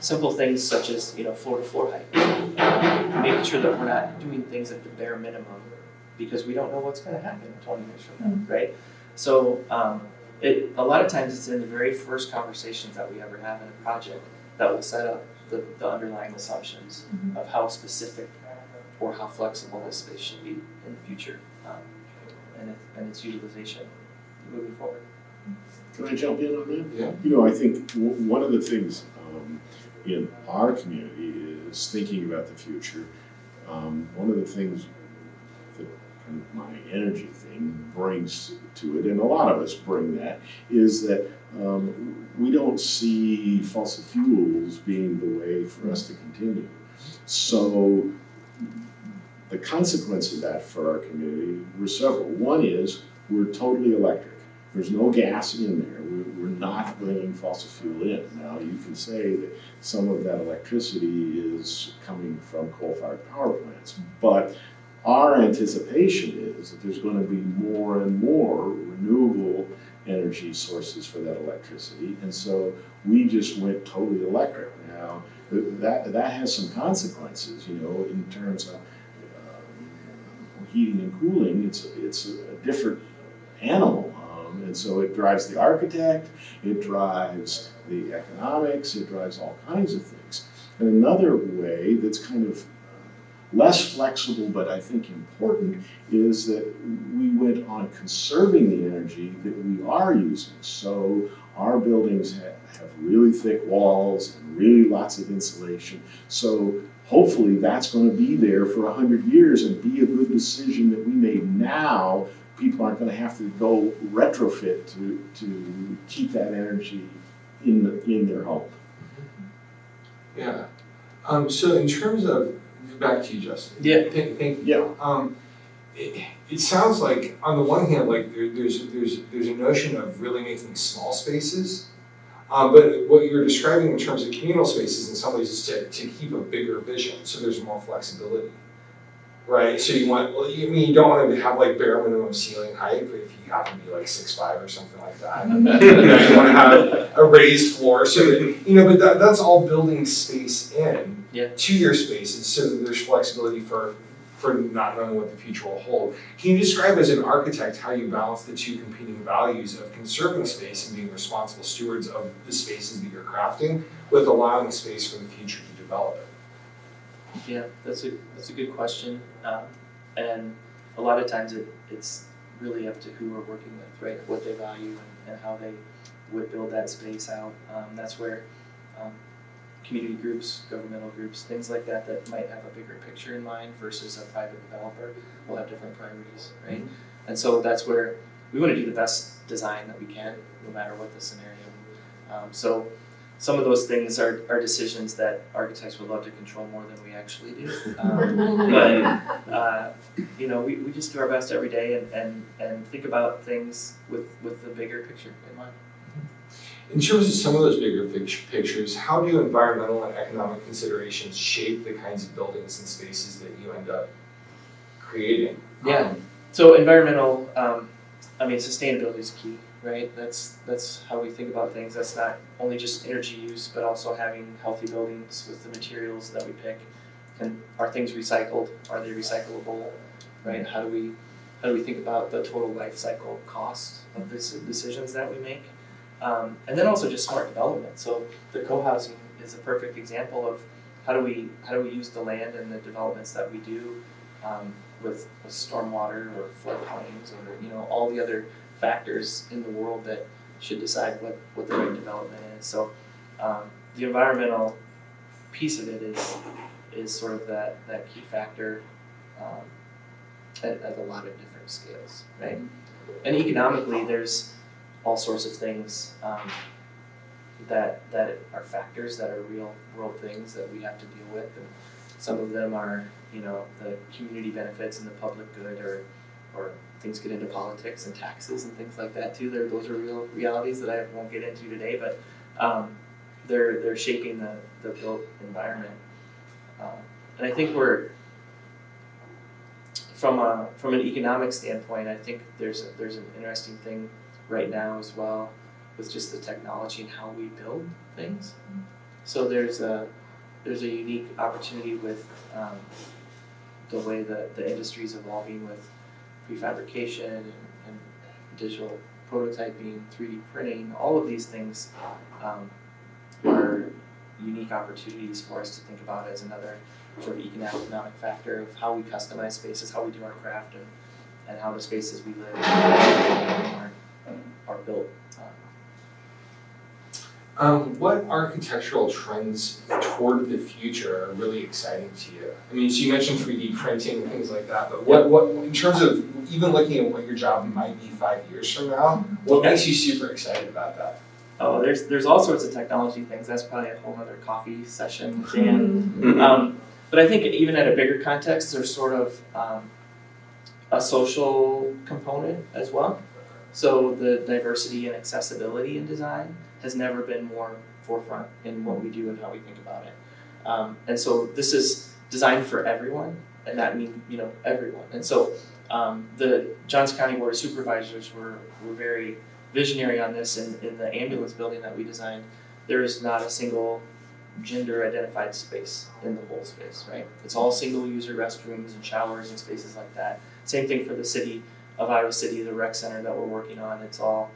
Simple things such as floor-to-floor height, making sure that we're not doing things at the bare minimum because we don't know what's going to happen 20 years from now, right? So a lot of times it's in the very first conversations that we ever have in a project that will set up the underlying assumptions of how specific or how flexible this space should be in the future and its utilization moving forward. Can I jump in on that? Yeah. I think one of the things in our community is thinking about the future. One of the things that and my energy thing brings to it, and a lot of us bring that, is that we don't see fossil fuels being the way for us to continue. So the consequence of that for our community were several. One is we're totally electric. There's no gas in there. We're not bringing fossil fuel in. Now, you can say that some of that electricity is coming from coal-fired power plants, but our anticipation is that there's going to be more and more renewable energy sources for that electricity, and so we just went totally electric. Now, that has some consequences, in terms of heating and cooling. It's a different animal, and so it drives the architect, it drives the economics, it drives all kinds of things. And another way that's kind of less flexible, but I think important, is that we went on conserving the energy that we are using. So our buildings have really thick walls and really lots of insulation. So hopefully that's going to be there for 100 years and be a good decision that we made now. People aren't going to have to go retrofit to keep that energy in their home. Yeah. So in terms of, back to you, Justin. Yeah. Thank you. It sounds like, on the one hand, like there's a notion of really making small spaces, but what you're describing in terms of communal spaces in some ways is to keep a bigger vision, so there's more flexibility, right? So you don't want to have like bare minimum ceiling height if you happen to be like 6'5" or something like that. You want to have a raised floor, so that, but that's all building space in to your spaces, so that there's flexibility for not knowing what the future will hold. Can you describe as an architect how you balance the two competing values of conserving space and being responsible stewards of the spaces that you're crafting with allowing space for the future to develop it? Yeah, that's a good question, and a lot of times it's really up to who we're working with, right? What they value and how they would build that space out. That's where community groups, governmental groups, things like that might have a bigger picture in mind versus a private developer will have different priorities, right? And so that's where we want to do the best design that we can, no matter what the scenario. So some of those things are decisions that architects would love to control more than we actually do. But we just do our best every day and think about things with the bigger picture in mind. In terms of some of those bigger pictures, how do environmental and economic considerations shape the kinds of buildings and spaces that you end up creating? Yeah. So environmental, sustainability is key, right? That's how we think about things. That's not only just energy use, but also having healthy buildings with the materials that we pick. And are things recycled? Are they recyclable? Right? How do we think about the total life cycle cost of the decisions that we make? And then also just smart development. So the co-housing is a perfect example of how do we use the land and the developments that we do with stormwater or floodplains or all the other factors in the world that should decide what the right development is. So the environmental piece of it is sort of that key factor at a lot of different scales, right? And economically, there's all sorts of things that are factors that are real world things that we have to deal with, and some of them are the community benefits and the public good, or things get into politics and taxes and things like that too. Those are real realities that I won't get into today, but they're shaping the built environment, and I think we're from an economic standpoint. I think there's an interesting thing right now as well with just the technology and how we build things. So there's a unique opportunity with the way that the industry is evolving with prefabrication and digital prototyping, 3D printing. All of these things are unique opportunities for us to think about as another sort of economic factor of how we customize spaces, how we do our craft, and how the spaces we live in are built. What architectural trends toward the future are really exciting to you? I mean, so you mentioned 3D printing and things like that, but what in terms of even looking at what your job might be 5 years from now, what makes you super excited about that? Oh, there's all sorts of technology things. That's probably a whole other coffee session, Dan. But I think even at a bigger context, there's sort of a social component as well. So the diversity and accessibility in design has never been more forefront in what we do and how we think about it. And so this is designed for everyone, and that means, everyone. And so the Johnson County Board of Supervisors were very visionary on this. In the ambulance building that we designed, there is not a single gender identified space in the whole space, right? It's all single user restrooms and showers and spaces like that. Same thing for the city of Iowa City, the rec center that we're working on. It's all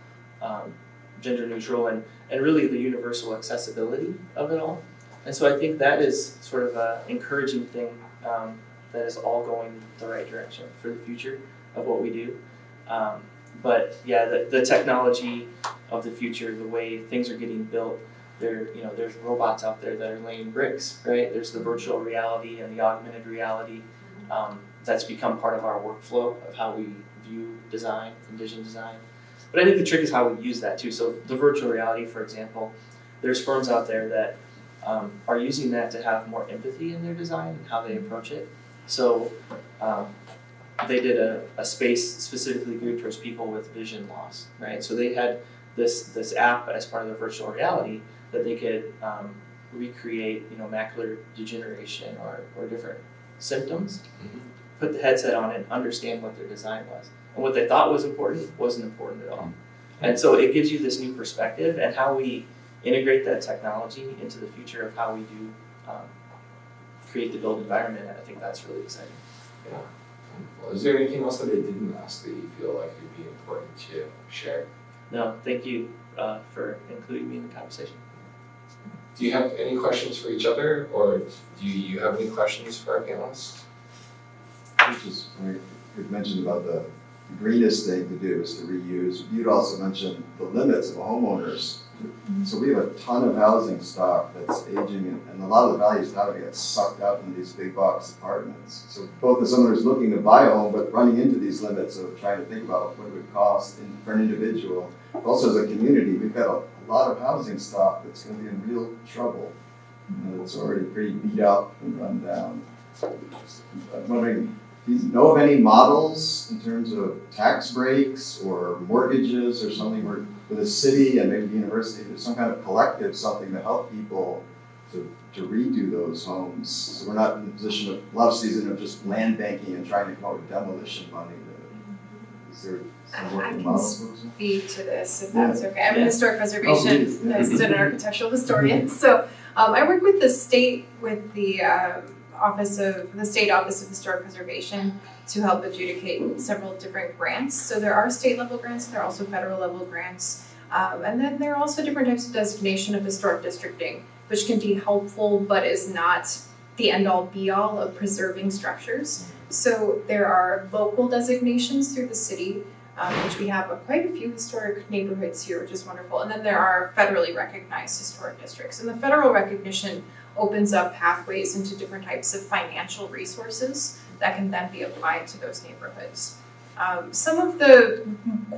gender neutral and really the universal accessibility of it all. And so I think that is sort of an encouraging thing that is all going the right direction for the future of what we do. But yeah, the technology of the future, the way things are getting built, there's robots out there that are laying bricks, right? There's the virtual reality and the augmented reality that's become part of our workflow of how we view design, envision design. But I think the trick is how we use that too. So the virtual reality, for example, there's firms out there that are using that to have more empathy in their design and how they approach it. So they did a space specifically geared towards people with vision loss, right? So they had this app as part of their virtual reality that they could recreate, macular degeneration or different symptoms, put the headset on and understand what their design was. And what they thought was important wasn't important at all. And so it gives you this new perspective, and how we integrate that technology into the future of how we do create the built environment. I think that's really exciting. Yeah. Well, is there anything else that I didn't ask that you feel like would be important to share? No, thank you for including me in the conversation. Do you have any questions for each other, or do you have any questions for our panelists? You mentioned about the greenest thing to do is to reuse. You'd also mentioned the limits of homeowners. So we have a ton of housing stock that's aging, and a lot of the values now get sucked up in these big box apartments. So both as someone who's looking to buy a home, but running into these limits of trying to think about what it would cost for an individual. Also as a community, we've got a lot of housing stock that's going to be in real trouble. It's already pretty beat up and run down. I'm wondering, do you know of any models in terms of tax breaks or mortgages or something where with a city and maybe the university, there's some kind of collective, something to help people to redo those homes? So we're not in the position of, a lot of cities of just land banking and trying to come up with demolition money. Is there some working models? I can speak to this if that's okay. I'm a historic preservation and architectural historian. So I work with the state, with the State Office of Historic Preservation to help adjudicate several different grants. So there are state level grants, there are also federal level grants. And then there are also different types of designation of historic districting, which can be helpful but is not the end all be all of preserving structures. So there are local designations through the city, which we have quite a few historic neighborhoods here, which is wonderful. And then there are federally recognized historic districts. And the federal recognition opens up pathways into different types of financial resources that can then be applied to those neighborhoods. Some of the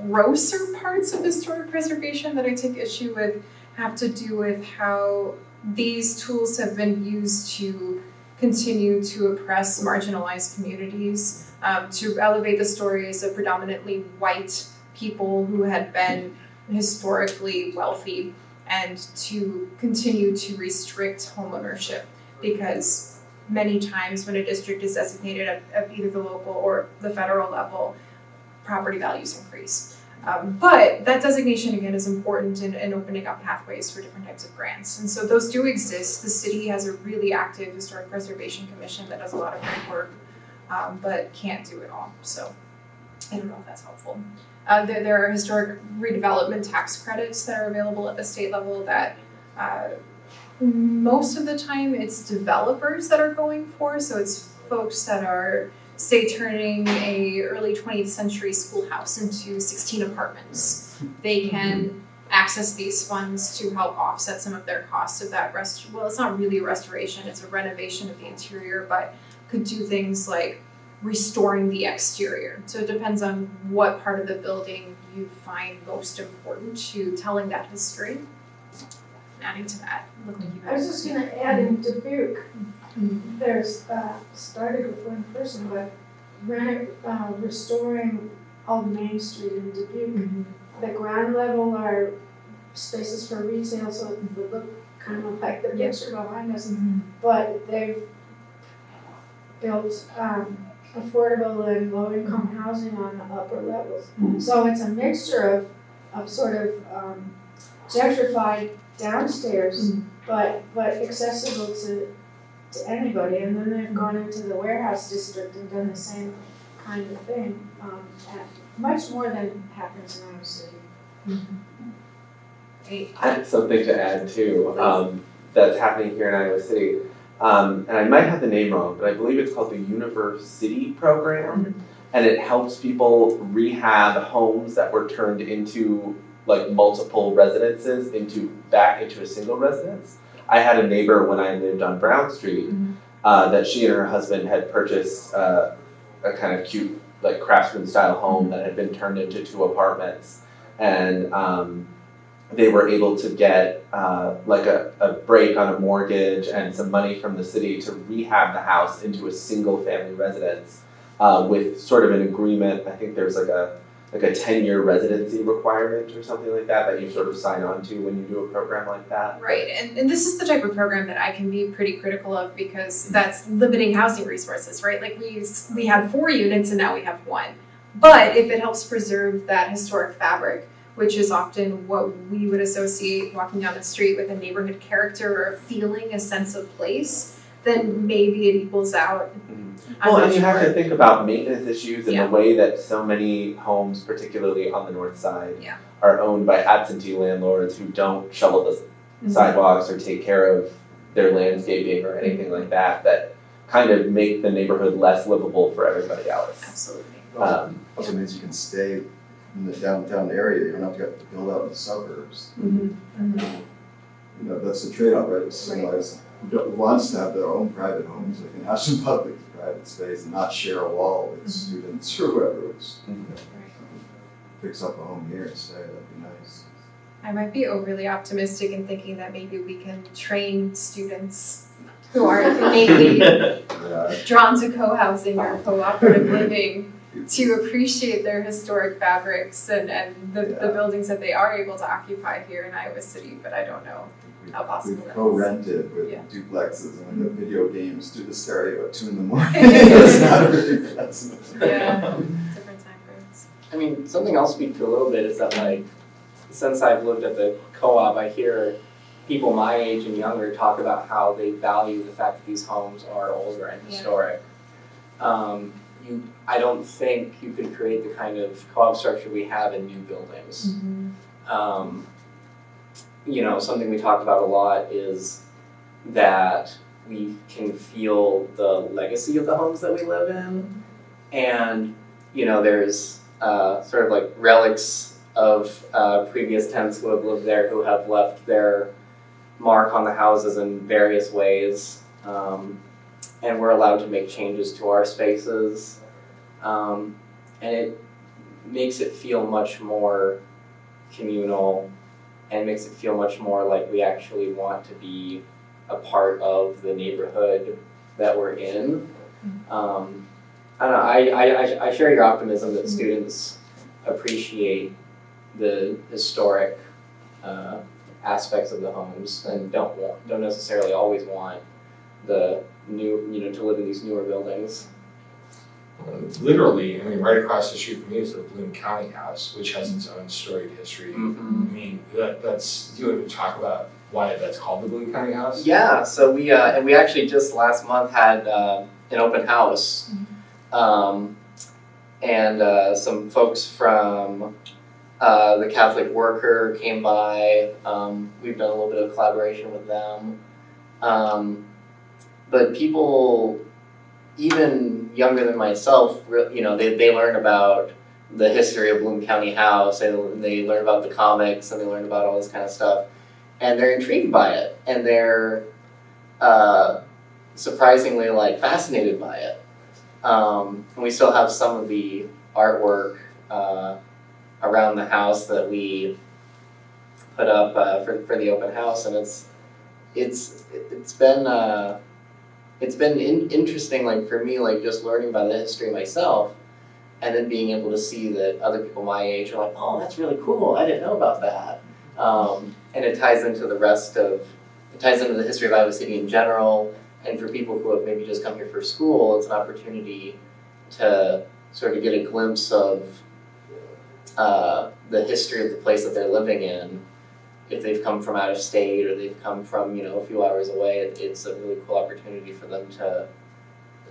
grosser parts of historic preservation that I take issue with have to do with how these tools have been used to continue to oppress marginalized communities, to elevate the stories of predominantly white people who had been historically wealthy, and to continue to restrict homeownership, because many times when a district is designated at either the local or the federal level, property values increase. But that designation, again, is important in opening up pathways for different types of grants. And so those do exist. The city has a really active historic preservation commission that does a lot of great work, but can't do it all. So I don't know if that's helpful. There are historic redevelopment tax credits that are available at the state level that most of the time it's developers that are going for. So it's folks that are, say, turning a early 20th century schoolhouse into 16 apartments. They can access these funds to help offset some of their costs of that well, it's not really a restoration, it's a renovation of the interior, but could do things like restoring the exterior. So it depends on what part of the building you find most important to telling that history. Adding to that, look like you I was guys. just gonna add in Dubuque, there's, started with one person, but restoring Old Main Street in Dubuque. The ground level are spaces for retail, so it would look kind of like the picture behind us. But they've built, affordable and low-income housing on the upper levels. So it's a mixture of sort of, gentrified downstairs, but accessible to anybody. And then they've gone into the warehouse district and done the same kind of thing, much more than happens in our city. I have something to add too, that's happening here in Iowa City. And I might have the name wrong, but I believe it's called the University Program. And it helps people rehab homes that were turned into like multiple residences back into a single residence. I had a neighbor when I lived on Brown Street, that she and her husband had purchased a kind of cute like craftsman style home that had been turned into 2 apartments. And they were able to get like a break on a mortgage and some money from the city to rehab the house into a single family residence with sort of an agreement. I think there's like a 10-year residency requirement or something like that you sort of sign on to when you do a program like that. Right, and this is the type of program that I can be pretty critical of because that's limiting housing resources, right? Like we had 4 units and now we have 1. But if it helps preserve that historic fabric, which is often what we would associate walking down the street with a neighborhood character or a feeling, a sense of place, then maybe it equals out. Well, and you have to think about maintenance issues and Yeah. the way that so many homes, particularly on the north side, Yeah. are owned by absentee landlords who don't shovel the sidewalks or take care of their landscaping or anything like that, that kind of make the neighborhood less livable for everybody else. Absolutely. Also means you can stay in the downtown area, you don't have to build out in the suburbs. You know, that's the trade-off, right? Somebody wants to have their own private homes, they can have some public private space and not share a wall with students or whoever, which picks up a home here instead, that'd be nice. I might be overly optimistic in thinking that maybe we can train students who are innately drawn to co-housing or cooperative living to appreciate their historic fabrics and the buildings that they are able to occupy here in Iowa City, but I don't know how possible We've that is. co-rented with duplexes and the video games through the stereo at 2 a.m. It's not really pleasant. Yeah, different time frames. I mean, something I'll speak to a little bit is that like, since I've lived at the co-op, I hear people my age and younger talk about how they value the fact that these homes are older and historic. I don't think you could create the kind of co-op structure we have in new buildings. You know, something we talk about a lot is that we can feel the legacy of the homes that we live in. And, you know, there's sort of like relics of previous tenants who have lived there who have left their mark on the houses in various ways. And we're allowed to make changes to our spaces. And it makes it feel much more communal and makes it feel much more like we actually want to be a part of the neighborhood that we're in. I don't know, I share your optimism that students appreciate the historic aspects of the homes and don't necessarily always want the new, you know, to live in these newer buildings. Literally, I mean, right across the street from me is the Bloom County House, which has its own storied history. I mean, that's, do you want to talk about why that's called the Bloom County House? Yeah, so we actually just last month had an open house. And some folks from the Catholic Worker came by. We've done a little bit of collaboration with them. But people even younger than myself, you know, they learn about the history of Bloom County House, and they learn about the comics, and they learn about all this kind of stuff, and they're intrigued by it, and they're surprisingly like fascinated by it. And we still have some of the artwork around the house that we put up for the open house, and it's been interesting, like for me, like just learning about the history myself, and then being able to see that other people my age are like, oh, that's really cool, I didn't know about that. And it ties into the history of Iowa City in general, and for people who have maybe just come here for school, it's an opportunity to sort of get a glimpse of the history of the place that they're living in. If they've come from out of state or they've come from, a few hours away, it's a really cool opportunity for them to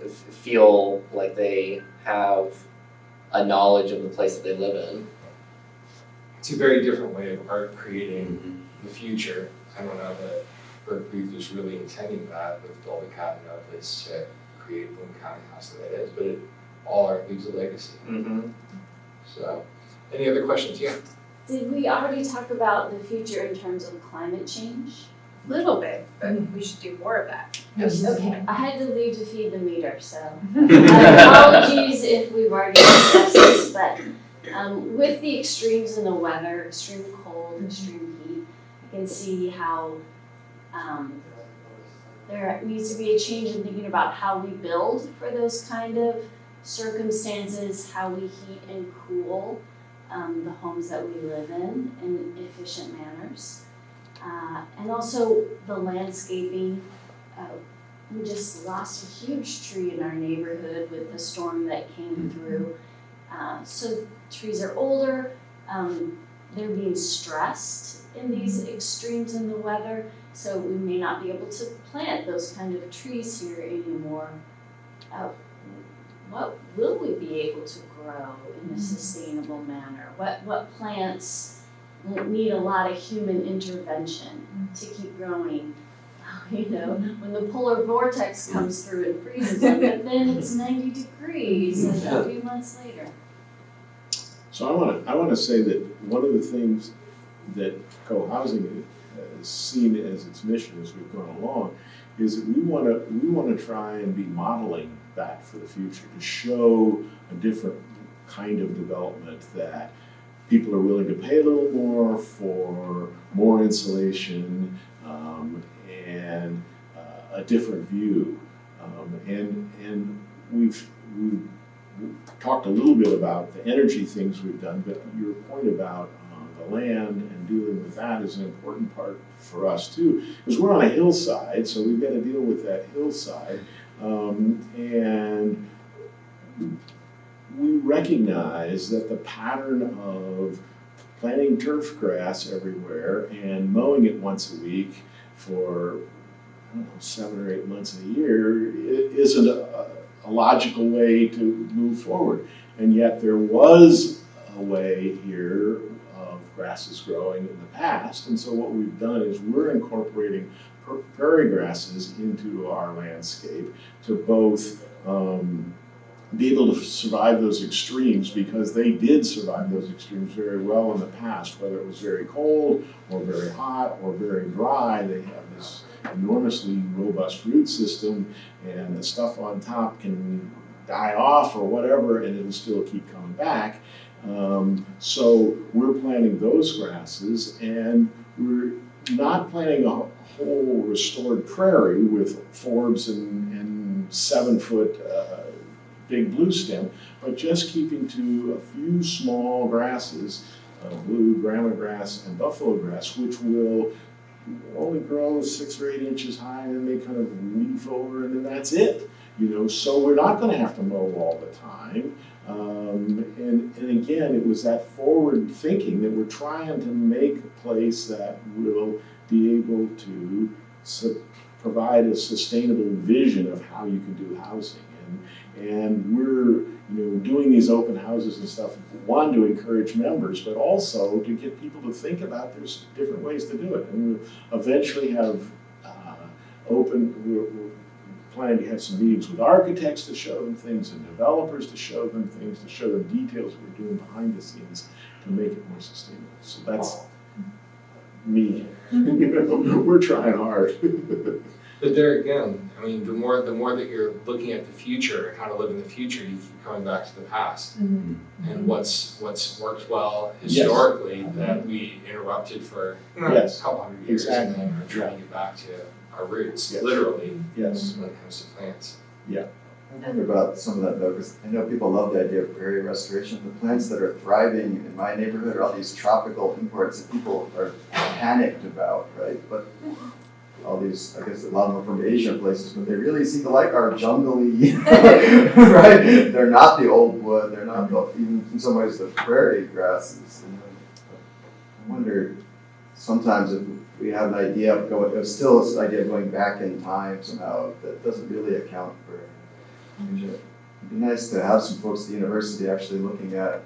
feel like they have a knowledge of the place that they live in. It's a very different way of art creating the future. I don't know that Burke Booth is really intending that with Dolby Cabinet is to create Bloom County House that it is, but all art leaves a legacy. Mm-hmm. So, any other questions? Yeah. Did we already talk about the future in terms of climate change? Little bit, but we should do more of that. Okay, I had to leave to feed the meter, so apologies if we've already discussed this, but with the extremes in the weather, extreme cold, extreme heat, I can see how there needs to be a change in thinking about how we build for those kind of circumstances, how we heat and cool the homes that we live in efficient manners. And also the landscaping. We just lost a huge tree in our neighborhood with the storm that came through. So trees are older, they're being stressed in these extremes in the weather, so we may not be able to plant those kind of trees here anymore. What will we be able to grow in a sustainable manner? What plants need a lot of human intervention to keep growing? When the polar vortex comes through and freezes them, but then it's 90 degrees a few months later. So I want to say that one of the things that co-housing has seen as its mission as we've gone along is that we want to try and be modeling that for the future, to show a different kind of development, that people are willing to pay a little more for more insulation and a different view. And we've talked a little bit about the energy things we've done, but your point about the land and dealing with that is an important part for us too, because we're on a hillside, so we've got to deal with that hillside. And we recognize that the pattern of planting turf grass everywhere and mowing it once a week for 7 or 8 months of the year isn't a logical way to move forward. And yet there was a way here of grasses growing in the past, and so what we've done is we're incorporating prairie grasses into our landscape to both be able to survive those extremes, because they did survive those extremes very well in the past, whether it was very cold or very hot or very dry. They have this enormously robust root system, and the stuff on top can die off or whatever, and it'll still keep coming back. So we're planting those grasses, and we're not planting a whole restored prairie with forbs and 7-foot big blue stem, but just keeping to a few small grasses, blue, grama grass, and buffalo grass, which will only grow 6 or 8 inches high, and then they kind of leaf over, and then that's it. So we're not going to have to mow all the time. And again, it was that forward thinking that we're trying to make a place that will be able to provide a sustainable vision of how you can do housing. And we're doing these open houses and stuff, one, to encourage members, but also to get people to think about there's different ways to do it. And we'll eventually have we're planning to have some meetings with architects to show them things and developers to show them things, to show them details we're doing behind the scenes to make it more sustainable. So that's me. We're trying hard. But there again, I mean, the more that you're looking at the future and how to live in the future, you keep coming back to the past and what's worked well historically that we interrupted for a couple hundred years, and then are trying to get back to our roots, literally, when it comes to plants. I wonder about some of that though, because I know people love the idea of prairie restoration. The plants that are thriving in my neighborhood are all these tropical imports that people are panicked about, right? But all these, I guess a lot of them are from Asian places, but they really seem to like our jungly, right? They're not the old wood, they're not the, even in some ways the prairie grasses. I wonder sometimes if we have an idea of going, there's still this idea of going back in time somehow that doesn't really account for It'd be nice to have some folks at the university actually looking at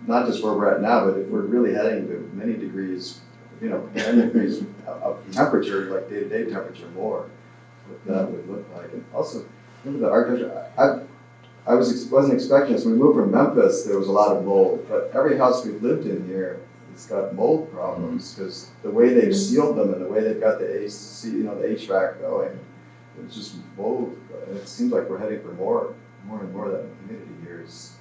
not just where we're at now, but if we're really heading to many degrees, 10 degrees of temperature, like day-to-day temperature more, what that would look like. And also, remember the architecture, I wasn't expecting this. When we moved from Memphis, there was a lot of mold, but every house we've lived in here, it's got mold problems because the way they've sealed them and the way they've got the AC, the HVAC going, it's just mold. And it seems like we're heading for more and more of that in community years.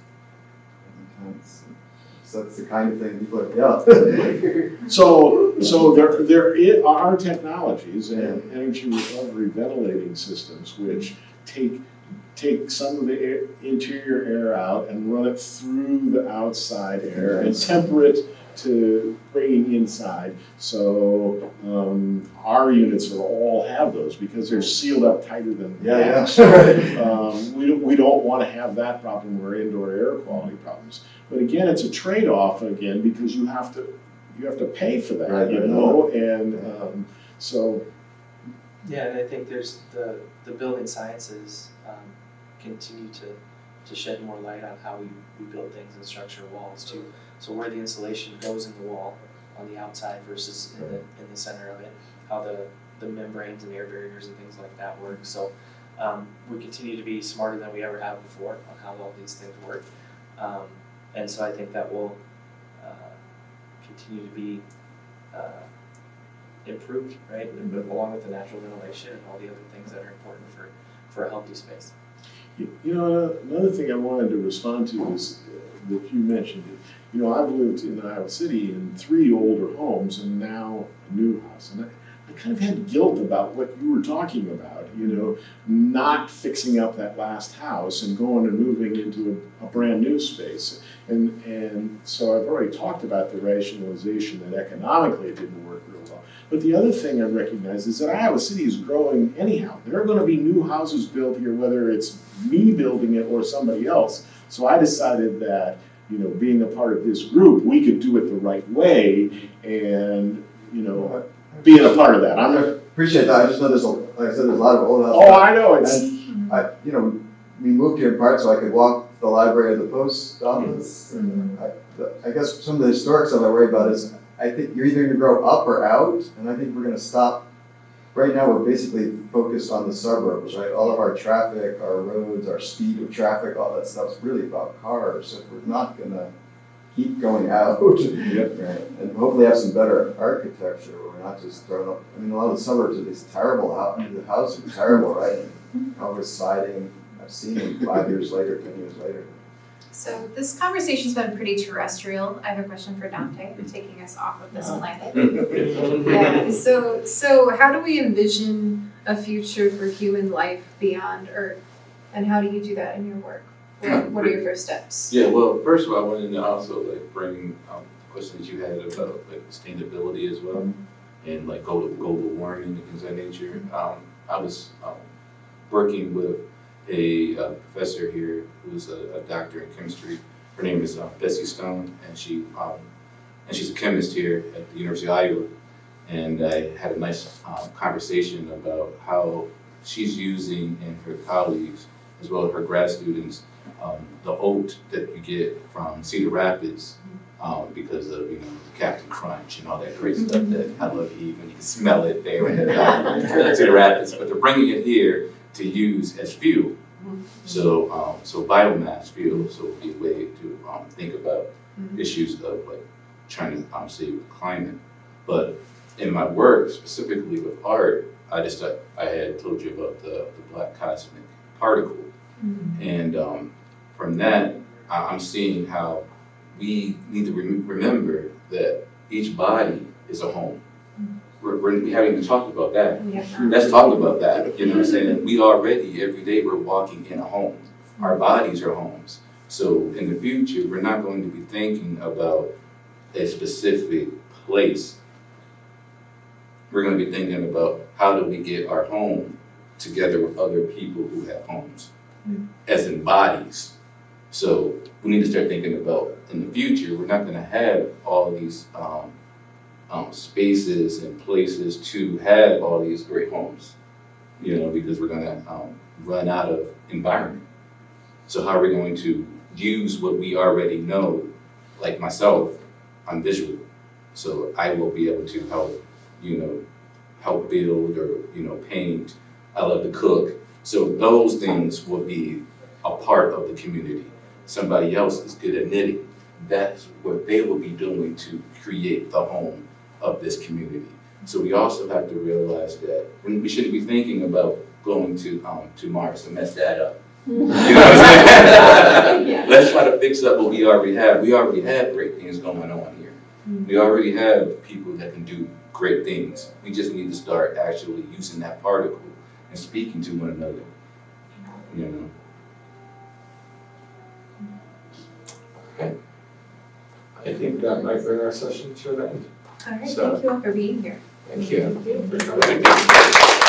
So that's the kind of thing people are, So there are technologies and energy recovery ventilating systems which take some of the interior air out and run it through the outside air and temper it to bringing inside. So our units all have those because they're sealed up tighter than wax. We don't want to have that problem or indoor air quality problems. But again, it's a trade-off again because you have to pay for that, and so. Yeah, and I think there's the building sciences continue to shed more light on how we build things and structure walls too. So where the insulation goes in the wall on the outside versus in the center of it, how the membranes and air barriers and things like that work. So we continue to be smarter than we ever have before on how all these things work. And so I think that will continue to be improved, right? Along with the natural ventilation and all the other things that are important for a healthy space. Another thing I wanted to respond to is that you mentioned it. I've lived in Iowa City in 3 older homes and now a new house. And I kind of had guilt about what you were talking about, not fixing up that last house and going and moving into a brand new space. And so I've already talked about the rationalization that economically it didn't work real well. But the other thing I recognize is that Iowa City is growing anyhow. There are going to be new houses built here, whether it's me building it or somebody else. So I decided that, being a part of this group, we could do it the right way and, being a part of that. I appreciate that. I just know there's a lot of old houses. Oh, I know. And we moved here in part so I could walk to the library or the post office. And I guess some of the historic stuff I worry about is I think you're either going to grow up or out, and I think we're going to stop. Right now, we're basically focused on the suburbs, right? All of our traffic, our roads, our speed of traffic, all that stuff's really about cars. So if we're not going to keep going out, right? And hopefully have some better architecture where we're not just throwing up. I mean, a lot of the suburbs are these terrible houses. The houses are terrible, right? Over siding. I've seen them 5 years later, 10 years later. So this conversation's been pretty terrestrial. I have a question for Dante, taking us off of this planet. So how do we envision a future for human life beyond Earth? And how do you do that in your work? What are your first steps? Yeah, well, first of all, I wanted to also bring questions you had about sustainability as well, and global warming and things of that nature. I was working with a professor here who's a doctor in chemistry. Her name is Bessie Stone, and she's a chemist here at the University of Iowa. And I had a nice conversation about how she's using, and her colleagues, as well as her grad students, the oat that you get from Cedar Rapids because of Captain Crunch and all that great stuff that I love to eat when you can smell it there in Cedar Rapids. But they're bringing it here to use as fuel. So, so biomass fuel, so it'd be a way to think about issues of like trying to save the climate. But in my work, specifically with art, I had told you about the black cosmic particle. And from that, I'm seeing how we need to remember that each body is a home. We haven't even talked about that. Let's talk about that. You know what I'm saying? We already, every day, we're walking in a home. Our bodies are homes. So in the future, we're not going to be thinking about a specific place. We're going to be thinking about how do we get our home together with other people who have homes, as in bodies. So we need to start thinking about, in the future, we're not going to have all these spaces and places to have all these great homes, you know, because we're going to run out of environment. So how are we going to use what we already know? Like myself, I'm visual, so I will be able to help, you know, help build or, you know, paint. I love to cook. So those things will be a part of the community. Somebody else is good at knitting. That's what they will be doing to create the home of this community. So we also have to realize that we shouldn't be thinking about going to Mars to mess that up. You know what I'm saying? Let's try to fix up what we already have. We already have great things going on here. We already have people that can do great things. We just need to start actually using that particle and speaking to one another. You know. Okay. I think that might bring our session to an end. All right, So- thank you all for being here. Thank you. Thank you. For coming.